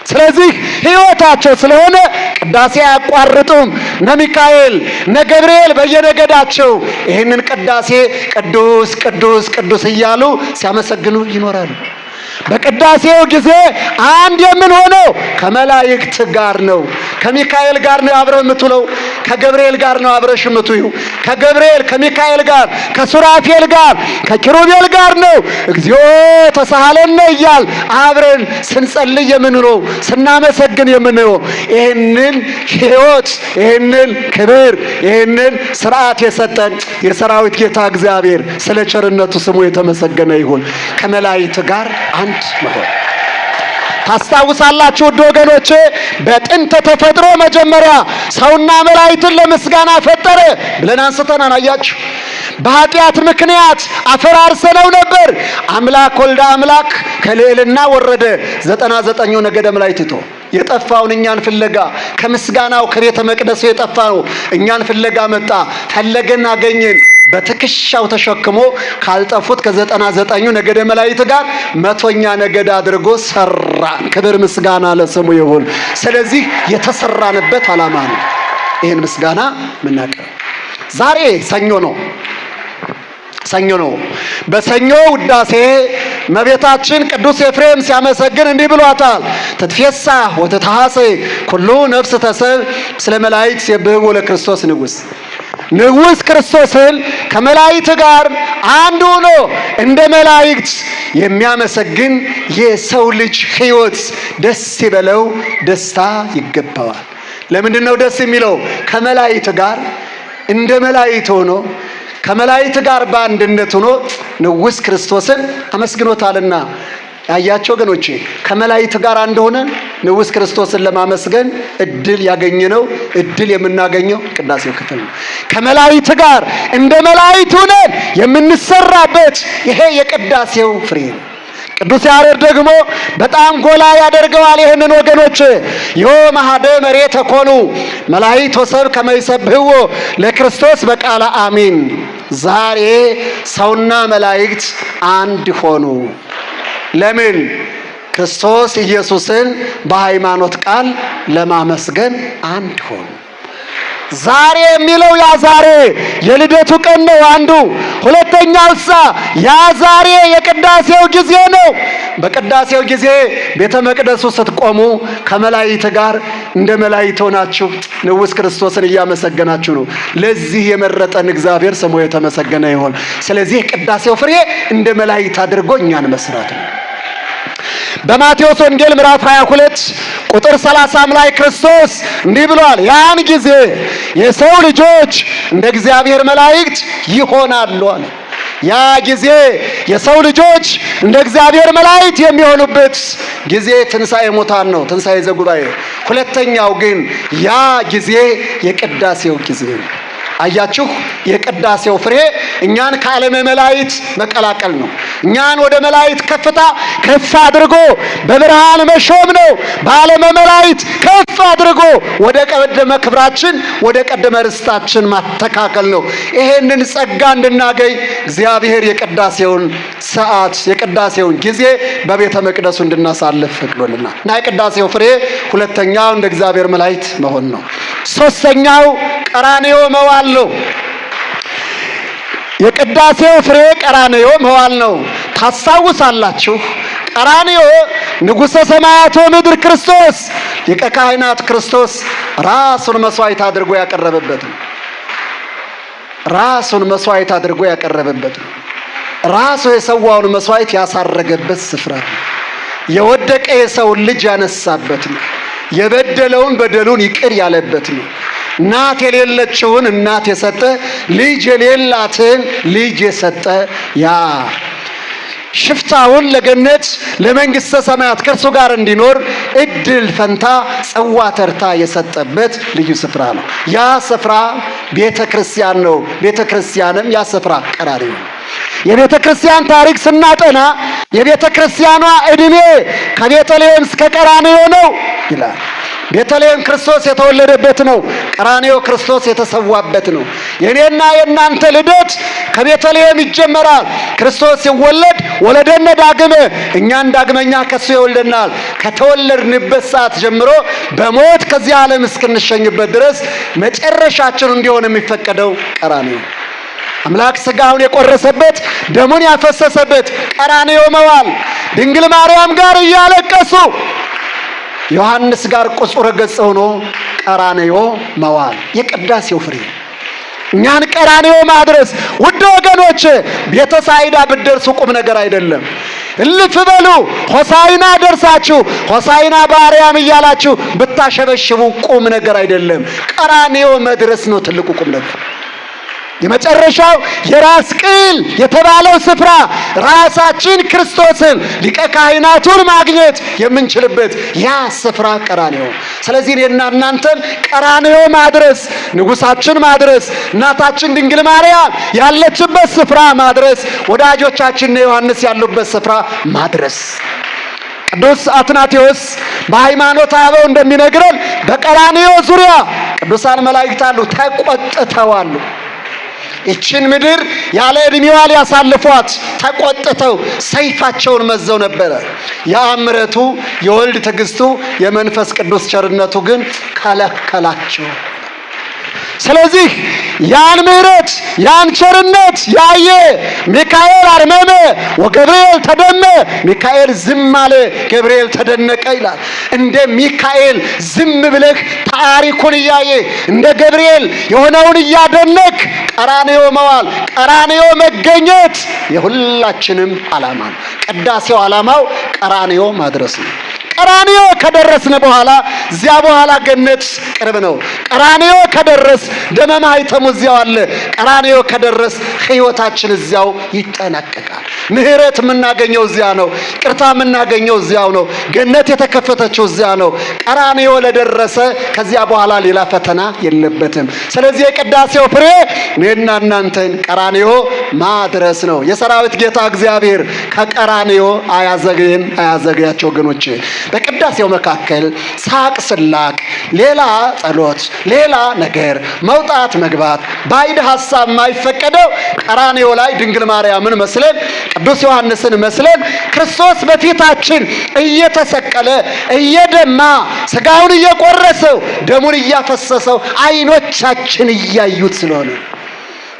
ስለዚህ ሕይወታቸው ስለሆነ ቅዳሴ አያቋርጡም። እነ ሚካኤል እነ ገብርኤል በየነገዳቸው ይህንን ቅዳሴ ቅዱስ ቅዱስ ቅዱስ እያሉ ሲያመሰግኑ ይኖራሉ። በቅዳሴው ጊዜ አንድ የምንሆነው ከመላእክት ጋር ነው። ከሚካኤል ጋር ነው አብረህ የምትውለው። ከገብርኤል ጋር ነው አብረሽ የምትውዩ። ከገብርኤል ከሚካኤል ጋር ከሱራፌል ጋር ከኪሩቤል ጋር ነው እግዚኦ ተሳሃለነ እያል አብረን ስንጸልይ የምንኖረው፣ ስናመሰግን የምንኖረው። ይህንን ሕይወት፣ ይህንን ክብር፣ ይህንን ስርዓት የሰጠን የሰራዊት ጌታ እግዚአብሔር ስለ ቸርነቱ ስሙ የተመሰገነ ይሁን። ከመላእክት ጋር አንድ መሆን ታስታውሳላችሁ ውድ ወገኖቼ። በጥንተ ተፈጥሮ መጀመሪያ ሰውና መላእክትን ለምስጋና ፈጠረ ብለን አንስተናል። አያችሁ፣ በኃጢአት ምክንያት አፈራርሰነው ነበር። አምላክ ወልደ አምላክ ከልዕልና ወረደ 99 ነገደ መላእክት ትቶ የጠፋውን እኛን ፍለጋ፣ ከምስጋናው ከቤተ መቅደሱ የጠፋው እኛን ፍለጋ መጣ። ፈለገን፣ አገኘን። በትከሻው ተሸክሞ ካልጠፉት ከ99 ነገደ መላእክት ጋር 100ኛ ነገድ አድርጎ ሰራን። ክብር ምስጋና ለስሙ ይሁን። ስለዚህ የተሰራንበት ዓላማ ነው ይህን ምስጋና ምናቀርብ። ዛሬ ሰኞ ነው። በሰኞ ውዳሴ እመቤታችን ቅዱስ ኤፍሬም ሲያመሰግን እንዲህ ብሏታል። ትትፌሳ ወትትሐሰይ ኩሉ ነፍስ ተሰብ ስለ መላእክት ሲብህው ለክርስቶስ ንጉሥ ክርስቶስን ከመላእክት ጋር አንድ ሆኖ እንደ መላእክት የሚያመሰግን የሰው ልጅ ሕይወት ደስ ይበለው፣ ደስታ ይገባዋል። ለምንድን ነው ደስ የሚለው? ከመላእክት ጋር እንደ መላእክት ሆኖ ከመላእክት ጋር በአንድነት ሆኖ ንጉሥ ክርስቶስን አመስግኖታልና። ያያቸው ወገኖቼ ከመላእክት ጋር እንደሆነ ንጉሥ ክርስቶስን ለማመስገን እድል ያገኘነው እድል የምናገኘው ቅዳሴው ክፍል ነው። ከመላእክት ጋር እንደ መላእክት ሆነን የምንሰራበት ይሄ የቅዳሴው ፍሬ ነው። ቅዱስ ያሬድ ደግሞ በጣም ጎላ ያደርገዋል ይህንን ወገኖች። ዮ ማህደ መሬት ተኮኑ መላእክት ወሰብ ከመይሰብህዎ ለክርስቶስ በቃለ አሚን። ዛሬ ሰውና መላእክት አንድ ሆኑ። ለምን? ክርስቶስ ኢየሱስን በሃይማኖት ቃል ለማመስገን አንድ ሆኑ። ዛሬ የሚለው ያ ዛሬ የልደቱ ቀን ነው አንዱ። ሁለተኛውሳ ያ ዛሬ የቅዳሴው ጊዜ ነው። በቅዳሴው ጊዜ ቤተ መቅደሱ ስትቆሙ ከመላእክት ጋር እንደ መላእክት ሆናችሁ ንጉሥ ክርስቶስን እያመሰገናችሁ ነው። ለዚህ የመረጠን እግዚአብሔር ስሙ የተመሰገነ ይሁን። ስለዚህ ቅዳሴው ፍሬ እንደ መላእክት አድርጎ እኛን መስራት ነው። በማቴዎስ ወንጌል ምዕራፍ 22 ቁጥር 30 ላይ ክርስቶስ እንዲህ ብሏል። ያን ጊዜ የሰው ልጆች እንደ እግዚአብሔር መላእክት ይሆናሉ አለ። ያ ጊዜ የሰው ልጆች እንደ እግዚአብሔር መላእክት የሚሆኑበት ጊዜ ትንሣኤ ሙታን ነው፣ ትንሣኤ ዘጉባኤ። ሁለተኛው ግን ያ ጊዜ የቅዳሴው ጊዜ ነው። አያችሁ የቅዳሴው ፍሬ እኛን ከዓለመ መላእክት መቀላቀል ነው። እኛን ወደ መላእክት ከፍታ ከፍ አድርጎ በብርሃን መሾም ነው። በዓለመ መላእክት ከፍ አድርጎ ወደ ቀደመ ክብራችን ወደ ቀደመ ርስታችን ማተካከል ነው። ይሄንን ጸጋ እንድናገኝ እግዚአብሔር የቅዳሴውን ሰዓት የቅዳሴውን ጊዜ በቤተ መቅደሱ እንድናሳልፍ ፈቅዶልናል እና የቅዳሴው ፍሬ ሁለተኛው እንደ እግዚአብሔር መላእክት መሆን ነው። ሶስተኛው ቀራንዮ መዋል ነው። የቅዳሴው ፍሬ ቀራንዮ መዋል ነው። ታስታውሳላችሁ፣ ቀራንዮ ንጉሠ ሰማያት ወምድር ክርስቶስ ሊቀ ካህናት ክርስቶስ ራሱን መስዋዕት አድርጎ ያቀረበበት ነው። ራሱን መስዋዕት አድርጎ ያቀረበበት ነው። ራሱ የሰዋውን መስዋዕት ያሳረገበት ስፍራ ነው። የወደቀ የሰውን ልጅ ያነሳበት ነው። የበደለውን በደሉን ይቅር ያለበት ነው። እናት የሌለችውን እናት የሰጠ ልጅ የሌላትን ልጅ የሰጠ ያ ሽፍታውን ለገነት ለመንግስተ ሰማያት ከእርሱ ጋር እንዲኖር እድል ፈንታ ጽዋ ተርታ የሰጠበት ልዩ ስፍራ ነው። ያ ስፍራ ቤተ ክርስቲያን ነው። ቤተ ክርስቲያንም ያ ስፍራ ቀራንዮ ነው። የቤተ ክርስቲያን ታሪክ ስናጠና የቤተ ክርስቲያኗ ዕድሜ ከቤተልሔም እስከ ቀራንዮ ነው ይላል። ቤተልሔም ክርስቶስ የተወለደበት ነው። ቀራንዮ ክርስቶስ የተሰዋበት ነው። የኔና የእናንተ ልደት ከቤተልሔም ይጀመራል። ክርስቶስ ሲወለድ ወለደነ ዳግመ፣ እኛን ዳግመኛ ከሱ ይወልደናል። ከተወለድንበት ሰዓት ጀምሮ በሞት ከዚህ ዓለም እስክንሸኝበት ድረስ መጨረሻችን እንዲሆን የሚፈቀደው ቀራንዮ፣ አምላክ ሥጋውን የቆረሰበት ደሙን ያፈሰሰበት ቀራንዮ መዋል፣ ድንግል ማርያም ጋር እያለቀሱ ዮሐንስ ጋር ቁጹረ ገጽ ሆኖ ቀራንዮ መዋል የቅዳሴው ፍሬ። እኛን ቀራንዮ ማድረስ ውድ ወገኖች፣ ቤተ ሳይዳ ብትደርሱ ቁም ነገር አይደለም። እልፍ በሉ ሆሳዕና ደርሳችሁ ሆሳዕና በአርያም እያላችሁ ብታሸበሽቡ ቁም ነገር አይደለም። ቀራንዮ መድረስ ነው ትልቁ ቁም ነገር። የመጨረሻው የራስ ቅል የተባለው ስፍራ ራሳችን ክርስቶስን ሊቀ ካህናቱን ማግኘት የምንችልበት ያ ስፍራ ቀራንዮ። ስለዚህ እኔና እናንተን ቀራንዮ ማድረስ፣ ንጉሳችን ማድረስ፣ እናታችን ድንግል ማርያም ያለችበት ስፍራ ማድረስ፣ ወዳጆቻችን ዮሐንስ ያሉበት ስፍራ ማድረስ። ቅዱስ አትናቴዎስ በሃይማኖተ አበው እንደሚነግረን በቀራንዮ ዙሪያ ቅዱሳን መላእክት አሉ፣ ተቆጥተዋል። ይችን ምድር ያለ ዕድሜዋ ሊያሳልፏት ተቆጥተው ሰይፋቸውን መዘው ነበረ። የአብ ምሕረቱ የወልድ ትዕግስቱ የመንፈስ ቅዱስ ቸርነቱ ግን ከለከላቸው። ስለዚህ ያን ምሕረት ያን ቸርነት ያየ ሚካኤል አርመመ ወገብርኤል ተደመ፣ ሚካኤል ዝም አለ ገብርኤል ተደነቀ ይላል። እንደ ሚካኤል ዝም ብለህ ታሪኩን እያየ እንደ ገብርኤል የሆነውን እያደነቅ ቀራንዮ መዋል፣ ቀራንዮ መገኘት የሁላችንም ዓላማ ነው። ቅዳሴው ዓላማው ቀራንዮ ማድረስ ነው። ቀራንዮ ከደረስን በኋላ እዚያ በኋላ ገነት ቅርብ ነው። ቀራንዮ ከደረስ ደመ ማኅተሙ እዚያው አለ። ቀራንዮ ከደረስ ሕይወታችን እዚያው ይጠናቀቃል። ምሕረት የምናገኘው እዚያ ነው። ይቅርታ የምናገኘው እዚያው ነው። ገነት የተከፈተችው እዚያ ነው። ቀራንዮ ለደረሰ ከዚያ በኋላ ሌላ ፈተና የለበትም። ስለዚህ የቅዳሴው ፍሬ እኔና እናንተን ቀራንዮ ማድረስ ነው። የሰራዊት ጌታ እግዚአብሔር ከቀራንዮ አያዘገየን፣ አያዘገያቸው ወገኖቼ። በቅዳሴው መካከል ሳቅ ስላቅ፣ ሌላ ጸሎት፣ ሌላ ነገር መውጣት መግባት፣ ባዕድ ሐሳብ የማይፈቀደው ቀራንዮ ላይ ድንግል ማርያምን መስለን ቅዱስ ዮሐንስን መስለን ክርስቶስ በፊታችን እየተሰቀለ እየደማ ሥጋውን እየቆረሰው ደሙን እያፈሰሰው ዓይኖቻችን እያዩት ስለሆነ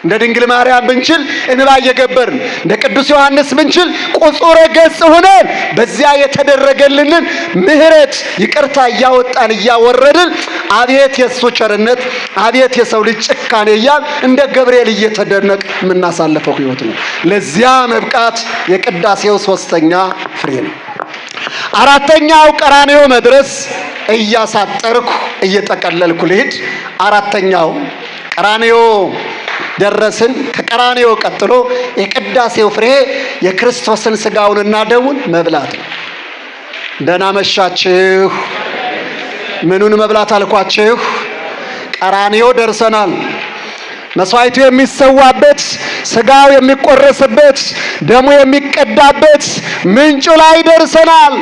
እንደ ድንግል ማርያም ብንችል እንባ እየገበርን እንደ ቅዱስ ዮሐንስ ብንችል ቁጹረ ገጽ ሆነን በዚያ የተደረገልንን ምሕረት ይቅርታ እያወጣን እያወረድን አቤት የእሱ ቸርነት፣ አቤት የሰው ልጅ ጭካኔ እያል እንደ ገብርኤል እየተደነቅ የምናሳልፈው ሕይወት ነው። ለዚያ መብቃት የቅዳሴው ሶስተኛ ፍሬ ነው። አራተኛው ቀራንዮ መድረስ። እያሳጠርኩ እየጠቀለልኩ ልሂድ። አራተኛው ቀራንዮ ደረስን። ከቀራንዮ ቀጥሎ የቅዳሴው ፍሬ የክርስቶስን ሥጋውንና ደሙን መብላት ነው። ደህና መሻችሁ። ምኑን መብላት አልኳችሁ? ቀራንዮ ደርሰናል። መስዋዕቱ የሚሰዋበት፣ ስጋው የሚቆረስበት፣ ደሙ የሚቀዳበት ምንጩ ላይ ደርሰናል።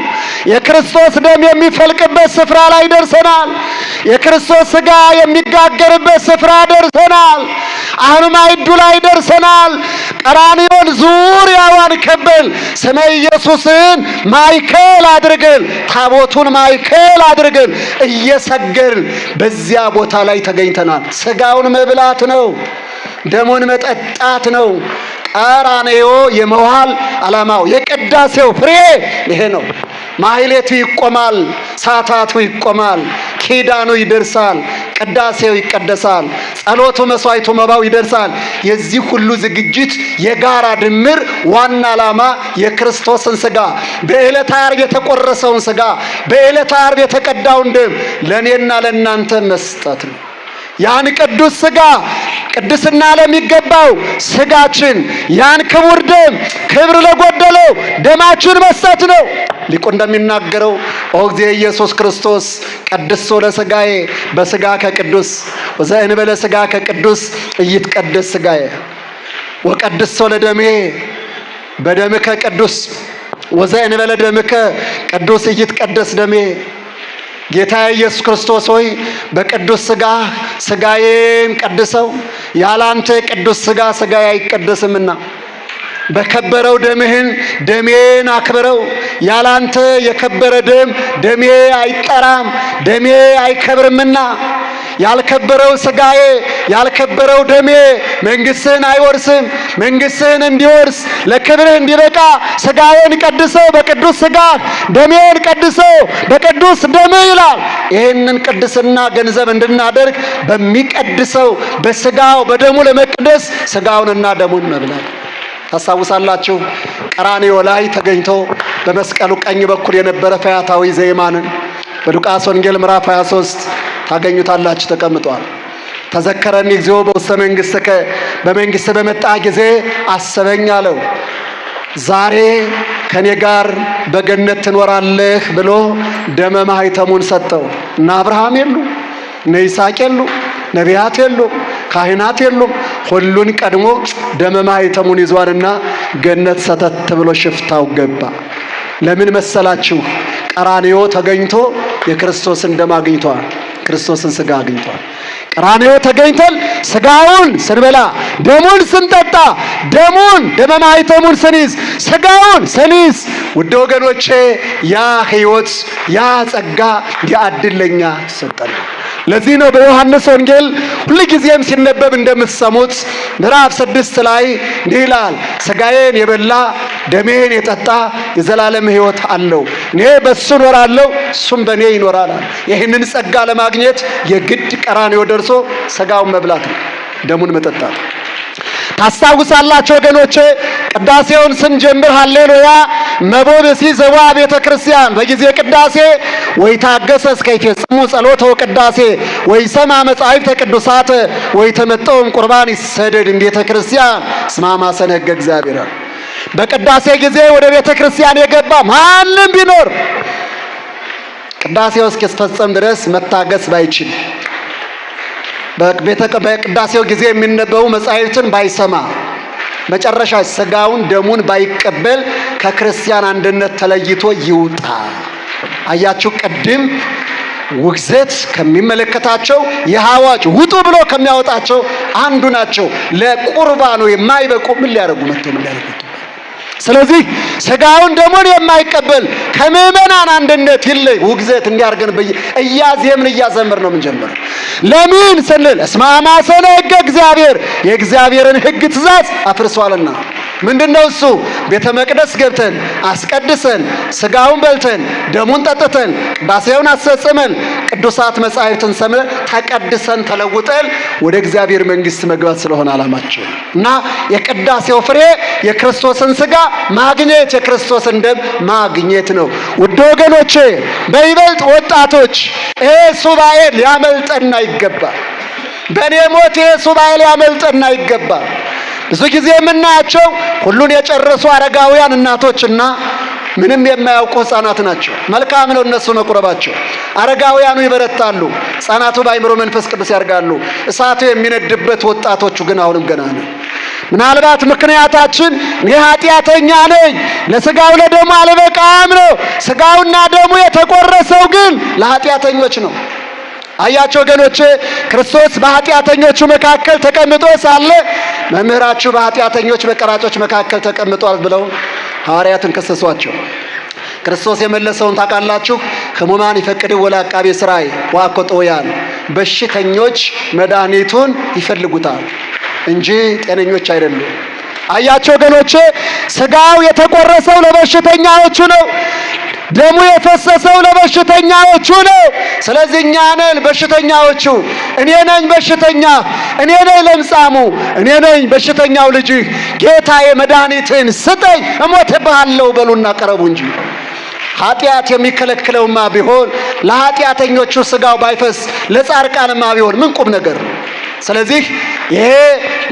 የክርስቶስ ደም የሚፈልቅበት ስፍራ ላይ ደርሰናል። የክርስቶስ ስጋ የሚጋገርበት ስፍራ ደርሰናል። አሁን ማዕዱ ላይ ደርሰናል። ቀራንዮን ዙሪያዋን ከበል ስመ ኢየሱስን ማዕከል አድርገን፣ ታቦቱን ማዕከል አድርገን እየሰገድን በዚያ ቦታ ላይ ተገኝተናል። ስጋውን መብላት ነው፣ ደሙን መጠጣት ነው። ቀራንዮ የመዋል ዓላማው የቅዳሴው ፍሬ ይሄ ነው። ማህሌቱ ይቆማል፣ ሰዓታቱ ይቆማል፣ ኪዳኑ ይደርሳል፣ ቅዳሴው ይቀደሳል፣ ጸሎቱ፣ መስዋዕቱ፣ መባው ይደርሳል። የዚህ ሁሉ ዝግጅት የጋራ ድምር ዋና ዓላማ የክርስቶስን ስጋ በዕለተ ዓርብ የተቆረሰውን ስጋ በዕለተ ዓርብ የተቀዳውን ደም ለእኔና ለእናንተ መስጠት ነው። ያን ቅዱስ ስጋ ቅድስና ለሚገባው ስጋችን ያን ክቡር ደም ክብር ለጎደለው ደማችን መስጠት ነው። ሊቁ እንደሚናገረው ኦ እግዚእ ኢየሱስ ክርስቶስ ቀድሶ ለሥጋዬ በሥጋ ከቅዱስ ወዘእንበለ ሥጋ ከቅዱስ ኢይትቀደስ ሥጋዬ ወቀድሶ ለደሜ በደምከ ቅዱስ ወዘእንበለ ደምከ ቅዱስ ኢይትቀደስ ደሜ። ጌታ ኢየሱስ ክርስቶስ ሆይ በቅዱስ ስጋ ስጋዬን ቀድሰው፣ ያላንተ ቅዱስ ስጋ ስጋዬ አይቀደስምና። በከበረው ደምህን ደሜን አክብረው፣ ያላንተ የከበረ ደም ደሜ አይጠራም፣ ደሜ አይከብርምና። ያልከበረው ስጋዬ ያልከበረው ደሜ መንግሥትህን አይወርስም። መንግሥትህን እንዲወርስ ለክብርህ እንዲበቃ ስጋዬን ቀድሰው በቅዱስ ስጋ፣ ደሜን ቀድሰው በቅዱስ ደምህ ይላል። ይህንን ቅድስና ገንዘብ እንድናደርግ በሚቀድሰው በስጋው በደሙ ለመቅደስ ስጋውንና ደሙን መብላት። ታስታውሳላችሁ፣ ቀራንዮ ላይ ተገኝቶ በመስቀሉ ቀኝ በኩል የነበረ ፈያታዊ ዘየማንን በሉቃስ ወንጌል ምዕራፍ 23 ታገኙታላችሁ፣ ተቀምጧል። ተዘከረኒ እግዚኦ በውስተ መንግሥትከ፣ በመንግሥት በመጣ ጊዜ አስበኝ አለው። ዛሬ ከኔ ጋር በገነት ትኖራለህ ብሎ ደመ ማኅተሙን ሰጠው። እነ አብርሃም የሉ፣ እነ ይስሐቅ የሉ፣ ነቢያት የሉ፣ ካህናት የሉም። ሁሉን ቀድሞ ደመ ማኅተሙን ይዟልና ገነት ሰተት ብሎ ሽፍታው ገባ። ለምን መሰላችሁ? ቀራንዮ ተገኝቶ የክርስቶስን ደም አግኝቷል፣ ክርስቶስን ስጋ አግኝቷል። ቀራንዮ ተገኝተን ስጋውን ስንበላ ደሙን ስንጠጣ ደሙን ደመ ማኅተሙን ስንይዝ ስጋውን ስንይዝ ውድ ወገኖቼ ያ ሕይወት ያ ጸጋ ያ ዕድል ለኛ ሰጠን። ለዚህ ነው በዮሐንስ ወንጌል ሁልጊዜም ሲነበብ እንደምትሰሙት ምዕራፍ 6 ላይ እንዲህ ይላል፣ ስጋዬን የበላ ደሜን የጠጣ የዘላለም ሕይወት አለው፣ እኔ በሱ እኖራለሁ እሱም በእኔ ይኖራል። ይህንን ጸጋ ለማግኘት የግድ ቀራንዮ ደርሶ ስጋውን መብላት ነው፣ ደሙን መጠጣት። ታስታውሳላችሁ ወገኖቼ፣ ቅዳሴውን ስንጀምር ሃሌሉያ መቦብሲ ዘዋ ቤተ ክርስቲያን በጊዜ ቅዳሴ ወይ ታገሰ እስከ ይፈጽሙ ጸሎተ ወቅዳሴ ወይ ሰማ መጻሕፍተ ቅዱሳት ወይ ተመጠውም ቁርባን ይሰደድ ቤተ ክርስቲያን ስማማ ሰነገ እግዚአብሔር። በቅዳሴ ጊዜ ወደ ቤተ ክርስቲያን የገባ ማንም ቢኖር ቅዳሴው እስኪፈጸም ድረስ መታገስ ባይችል፣ በቅዳሴው ጊዜ የሚነበቡ መጻሕፍትን ባይሰማ፣ መጨረሻ ስጋውን ደሙን ባይቀበል ከክርስቲያን አንድነት ተለይቶ ይውጣ። አያችሁ፣ ቅድም ውግዘት ከሚመለከታቸው የሐዋጅ ውጡ ብሎ ከሚያወጣቸው አንዱ ናቸው። ለቁርባኑ የማይበቁ ምን ሊያደርጉ መጥተው ምን ሊያደርጉ? ስለዚህ ስጋውን ደሙን የማይቀበል ከምዕመናን አንድነት ይለይ። ውግዘት እንዲያርገን እያዜምን እያዘምር ነው የምንጀምረው። ለምን ስንል እስመ አማሰነ ሕገ እግዚአብሔር፣ የእግዚአብሔርን ሕግ ትእዛዝ አፍርሷልና። ምንድነው እሱ? ቤተ መቅደስ ገብተን አስቀድሰን ስጋውን በልተን ደሙን ጠጥተን ቅዳሴውን አስፈጽመን ቅዱሳት መጻሕፍትን ሰምተን ተቀድሰን ተለውጠን ወደ እግዚአብሔር መንግሥት መግባት ስለሆነ ዓላማችን እና የቅዳሴው ፍሬ የክርስቶስን ስጋ ማግኘት የክርስቶስን ደም ማግኘት ነው። ውድ ወገኖቼ፣ በይበልጥ ወጣቶች ይሄ ሱባኤ ሊያመልጠና ይገባል። በእኔ ሞት ይሄ ሱባኤ ሊያመልጠና ይገባል። ብዙ ጊዜ የምናያቸው ሁሉን የጨረሱ አረጋውያን እናቶችና ምንም የማያውቁ ሕፃናት ናቸው። መልካም ነው እነሱ መቁረባቸው። አረጋውያኑ ይበረታሉ፣ ሕፃናቱ በአእምሮ መንፈስ ቅዱስ ያድጋሉ። እሳቱ የሚነድበት ወጣቶቹ ግን አሁንም ገና ነው። ምናልባት ምክንያታችን እኔ ኃጢአተኛ ነኝ፣ ለስጋው ለደሙ አልበቃም ነው። ስጋውና ደሙ የተቆረሰው ግን ለኃጢአተኞች ነው። አያቸው ወገኖቼ፣ ክርስቶስ በኃጢአተኞቹ መካከል ተቀምጦ ሳለ መምህራችሁ በኃጢአተኞች በቀራጮች መካከል ተቀምጧል ብለው ሐዋርያትን ከሰሷቸው። ክርስቶስ የመለሰውን ታውቃላችሁ? ሕሙማን ይፈቅድ ወላ አቃቤ ሥራይ ወአኮጦያን፣ በሽተኞች መድኃኒቱን ይፈልጉታል እንጂ ጤነኞች አይደሉም። አያቸው ወገኖቼ፣ ስጋው የተቆረሰው ለበሽተኛዎቹ ነው፣ ደሙ የፈሰሰው ለበሽተኛዎቹ ነው። ስለዚህ እኛ ነን በሽተኛዎቹ። እኔ ነኝ በሽተኛ፣ እኔ ነኝ ለምጻሙ፣ እኔ ነኝ በሽተኛው ልጅህ። ጌታዬ መድኃኒትን ስጠኝ እሞትብሃለሁ በሉና ቀረቡ እንጂ። ኃጢአት የሚከለክለውማ ቢሆን ለኃጢአተኞቹ ስጋው ባይፈስ ለጻድቃንማ ቢሆን ምን ቁም ነገር ነው? ስለዚህ ይሄ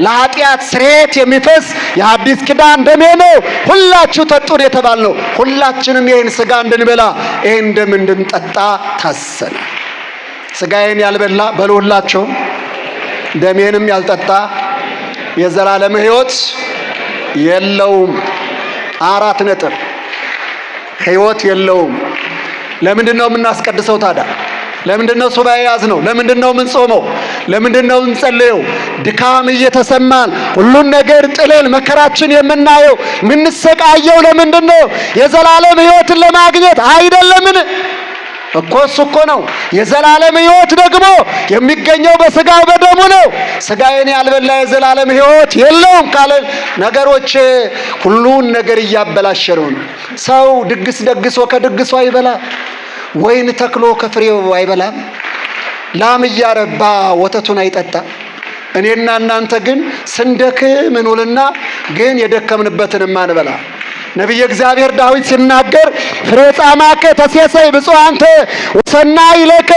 ለኃጢአት ስርየት የሚፈስ የአዲስ ኪዳን ደሜ ነው፣ ሁላችሁ ጠጡን የተባልነው። ሁላችንም ይህን ስጋ እንድንበላ ይህን ደም እንድንጠጣ ታሰነ። ስጋዬን ያልበላ በሉ ሁላችሁ፣ ደሜንም ያልጠጣ የዘላለም ሕይወት የለውም። 4 ነጥብ። ሕይወት የለውም። ለምንድን ነው የምናስቀድሰው ታዲያ? ለምንድን ነው ሱባኤ ያዝነው? ለምንድን ነው የምንጾመው? ለምንድን ነው የምንጸልየው? ድካም እየተሰማን ሁሉን ነገር ጥለን መከራችን የምናየው የምንሰቃየው ለምንድን ነው? የዘላለም ሕይወትን ለማግኘት አይደለምን? እኮ እሱ እኮ ነው። የዘላለም ሕይወት ደግሞ የሚገኘው በስጋው በደሙ ነው። ስጋዬን ያልበላ የዘላለም ሕይወት የለውም ካለ ነገሮች ሁሉን ነገር እያበላሸ ነው። ሰው ድግስ ደግሶ ከድግሱ አይበላ፣ ወይን ተክሎ ከፍሬው አይበላም፣ ላም እያረባ ወተቱን አይጠጣ። እኔና እናንተ ግን ስንደክም እንውልና ግን የደከምንበትን ማንበላ። ነቢየ እግዚአብሔር ዳዊት ሲናገር ፍሬ ጻማከ ተሴሰይ ብፁዕ አንተ ወሰናይ ለከ፣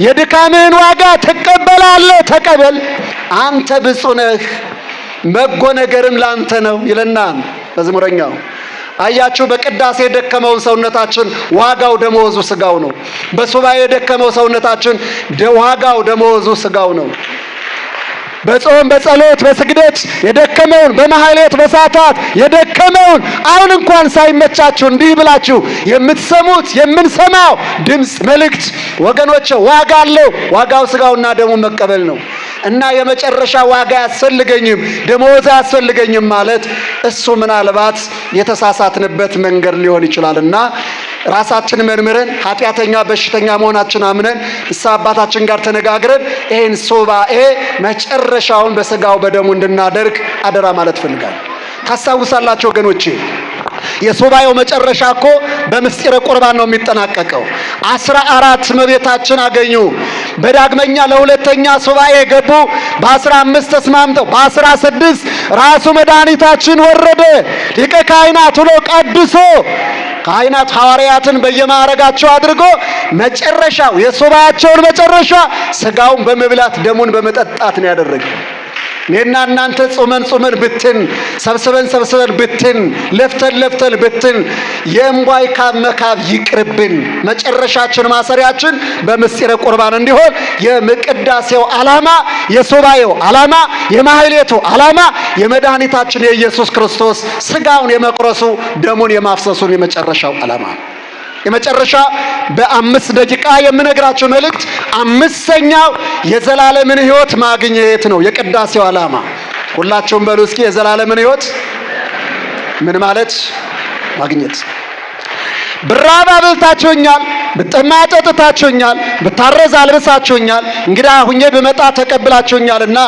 የድካምህን ዋጋ ትቀበላለህ፣ ተቀበል፣ አንተ ብፁዕ ነህ፣ በጎ ነገርም ላንተ ነው ይለናል መዝሙረኛው። አያችሁ፣ በቅዳሴ የደከመውን ሰውነታችን ዋጋው ደመወዙ ስጋው ነው። በሱባኤ የደከመው ሰውነታችን ዋጋው ደመወዙ ስጋው ነው። በጾም በጸሎት በስግደት የደከመውን በማህሌት በሰዓታት የደከመውን አሁን እንኳን ሳይመቻችሁ እንዲህ ብላችሁ የምትሰሙት የምንሰማው ድምፅ መልእክት ወገኖቼ ዋጋ አለው። ዋጋው ስጋውና ደሙ መቀበል ነው እና የመጨረሻ ዋጋ አያስፈልገኝም ደመወዝ አያስፈልገኝም ማለት እሱ ምናልባት የተሳሳትንበት መንገድ ሊሆን ይችላልና ራሳችን መርምረን ኃጢአተኛ በሽተኛ መሆናችን አምነን ንስሐ አባታችን ጋር ተነጋግረን ይሄን ሱባኤ መጨረሻውን በስጋው በደሙ እንድናደርግ አደራ ማለት ፈልጋለሁ። ታስታውሳላችሁ ወገኖቼ፣ የሱባኤው መጨረሻ እኮ በምስጢረ ቁርባን ነው የሚጠናቀቀው። 14 እመቤታችን አገኙ። በዳግመኛ ለሁለተኛ ሱባኤ ገቡ። በ15 ተስማምተው በ16 ራሱ መድኃኒታችን ወረደ። ሊቀ ካህናት ሆኖ ቀድሶ ካህናት ሐዋርያትን በየማዕረጋቸው አድርጎ መጨረሻው የሱባኤያቸውን መጨረሻ ስጋውን በመብላት ደሙን በመጠጣት ነው ያደረገው። እኔና እናንተ ጾመን ብትን ሰብስበን ብትን ለፍተን ብትን የእምቧይ ካብ መካብ ይቅርብን። መጨረሻችን ማሰሪያችን በምስጢረ ቁርባን እንዲሆን የቅዳሴው ዓላማ፣ የሱባኤው ዓላማ፣ የማህሌቱ ዓላማ የመድኃኒታችን የኢየሱስ ክርስቶስ ስጋውን የመቁረሱ ደሙን የማፍሰሱን የመጨረሻው ዓላማ። የመጨረሻ በ5 ደቂቃ የምነግራችሁ መልእክት 5ኛው የዘላለምን ሕይወት ማግኘት ነው የቅዳሴው ዓላማ። ሁላችሁም በሉ እስኪ የዘላለምን ሕይወት ምን ማለት ማግኘት። ብራብ አብልታችሁኛል፣ ብጠማ ጠጥታችሁኛል፣ ብታረዝ አልብሳችሁኛል፣ እንግዳ ሁኜ ብመጣ ተቀብላችሁኛልና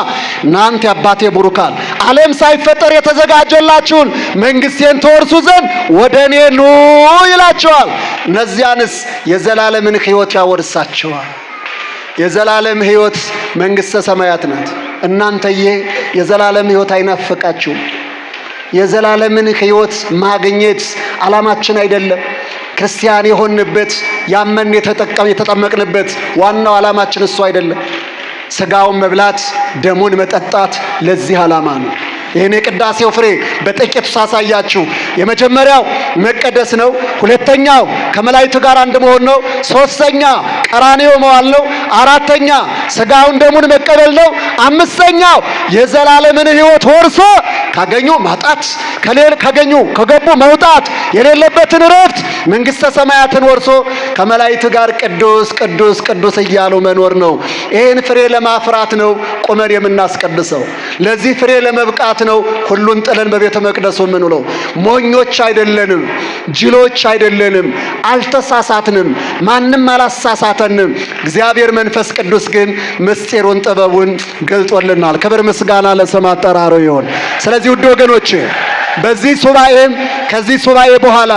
እናንተ አባቴ ቡሩካን ዓለም ሳይፈጠር የተዘጋጀላችሁን መንግስቴን ተወርሱ ዘንድ ወደ እኔ ኑ ይላችኋል። እነዚያንስ የዘላለምን ሕይወት ያወርሳችኋል። የዘላለም ሕይወት መንግስተ ሰማያት ናት። እናንተዬ የዘላለም ሕይወት አይናፍቃችሁም? የዘላለምን ሕይወት ማግኘት ዓላማችን አይደለም? ክርስቲያን የሆንበት ያመን የተጠመቅንበት ዋናው ዓላማችን እሱ አይደለም? ስጋውን መብላት ደሙን መጠጣት ለዚህ ዓላማ ነው። ይህን የቅዳሴው ፍሬ በጥቂቱ ሳሳያችሁ፣ የመጀመሪያው መቀደስ ነው። ሁለተኛው ከመላእክት ጋር አንድ መሆን ነው። ሶስተኛ ቀራንዮ መዋል ነው። አራተኛ ሥጋውን ደሙን መቀበል ነው። አምስተኛው የዘላለምን ሕይወት ወርሶ ካገኙ ማጣት፣ ካገኙ ከገቡ መውጣት፣ የሌለበትን ረፍት መንግሥተ ሰማያትን ወርሶ ከመላእክት ጋር ቅዱስ ቅዱስ ቅዱስ እያሉ መኖር ነው። ይህን ፍሬ ለማፍራት ነው ቁመን የምናስቀድሰው። ለዚህ ፍሬ ለመብቃት ነው ሁሉን ጥለን በቤተ መቅደሱ የምንውለው። ሞኞች አይደለንም፣ ጅሎች አይደለንም፣ አልተሳሳትንም፣ ማንም አላሳሳተንም። እግዚአብሔር መንፈስ ቅዱስ ግን ምስጢሩን ጥበቡን ገልጦልናል። ክብር ምስጋና ለስም አጠራሩ ይሁን። ስለዚህ ውድ ወገኖቼ በዚህ ሱባኤም ከዚህ ሱባኤ በኋላ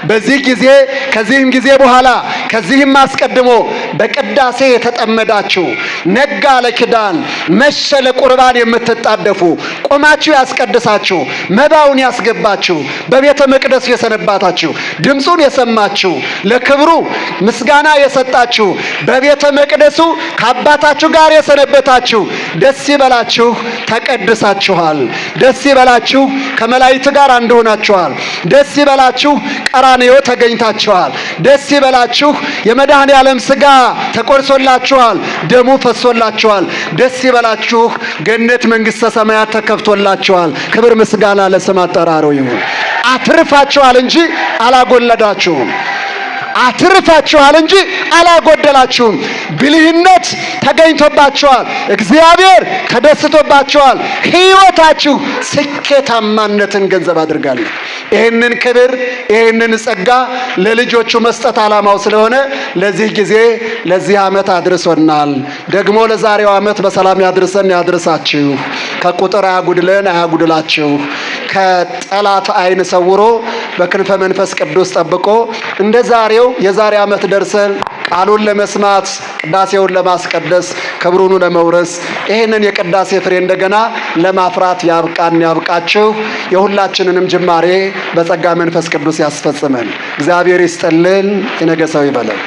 በዚህ ጊዜ ከዚህም ጊዜ በኋላ ከዚህም አስቀድሞ በቅዳሴ የተጠመዳችሁ ነጋ ለኪዳን መሸ ለቁርባን የምትጣደፉ ቆማችሁ ያስቀድሳችሁ መባውን ያስገባችሁ በቤተ መቅደስ የሰነባታችሁ ድምፁን የሰማችሁ ለክብሩ ምስጋና የሰጣችሁ በቤተ መቅደሱ ከአባታችሁ ጋር የሰነበታችሁ ደስ ይበላችሁ፣ ተቀድሳችኋል። ደስ ይበላችሁ፣ ከመላእክት ጋር አንድ ሆናችኋል። ደስ ይበላችሁ፣ ቀራንዮ ተገኝታችኋል። ደስ ይበላችሁ፣ የመድኃኔ ዓለም ሥጋ ተቆርሶላችኋል፣ ደሙ ፈሶላችኋል። ደስ ይበላችሁ፣ ገነት መንግሥተ ሰማያት ተከፍቶላችኋል። ክብር ምስጋና ለስም አጠራሩ ይሁን። አትርፋችኋል እንጂ አላጎለዳችሁም። አትርፋችኋል እንጂ አላጎደላችሁም። ብልህነት ተገኝቶባችኋል። እግዚአብሔር ተደስቶባችኋል። ሕይወታችሁ ስኬታማነትን ገንዘብ አድርጋለሁ። ይህንን ክብር ይህንን ጸጋ ለልጆቹ መስጠት ዓላማው ስለሆነ ለዚህ ጊዜ ለዚህ ዓመት አድርሶናል። ደግሞ ለዛሬው ዓመት በሰላም ያድርሰን ያድርሳችሁ። ከቁጥር አያጉድለን አያጉድላችሁ። ከጠላት ዓይን ሰውሮ በክንፈ መንፈስ ቅዱስ ጠብቆ እንደ ዛሬው የዛሬ ዓመት ደርሰን ቃሉን ለመስማት ቅዳሴውን ለማስቀደስ ክብሩን ለመውረስ ይህንን የቅዳሴ ፍሬ እንደገና ለማፍራት ያብቃን ያብቃችሁ። የሁላችንንም ጅማሬ በጸጋ መንፈስ ቅዱስ ያስፈጽመን። እግዚአብሔር ይስጥልን፣ የነገ ሰው ይበለን።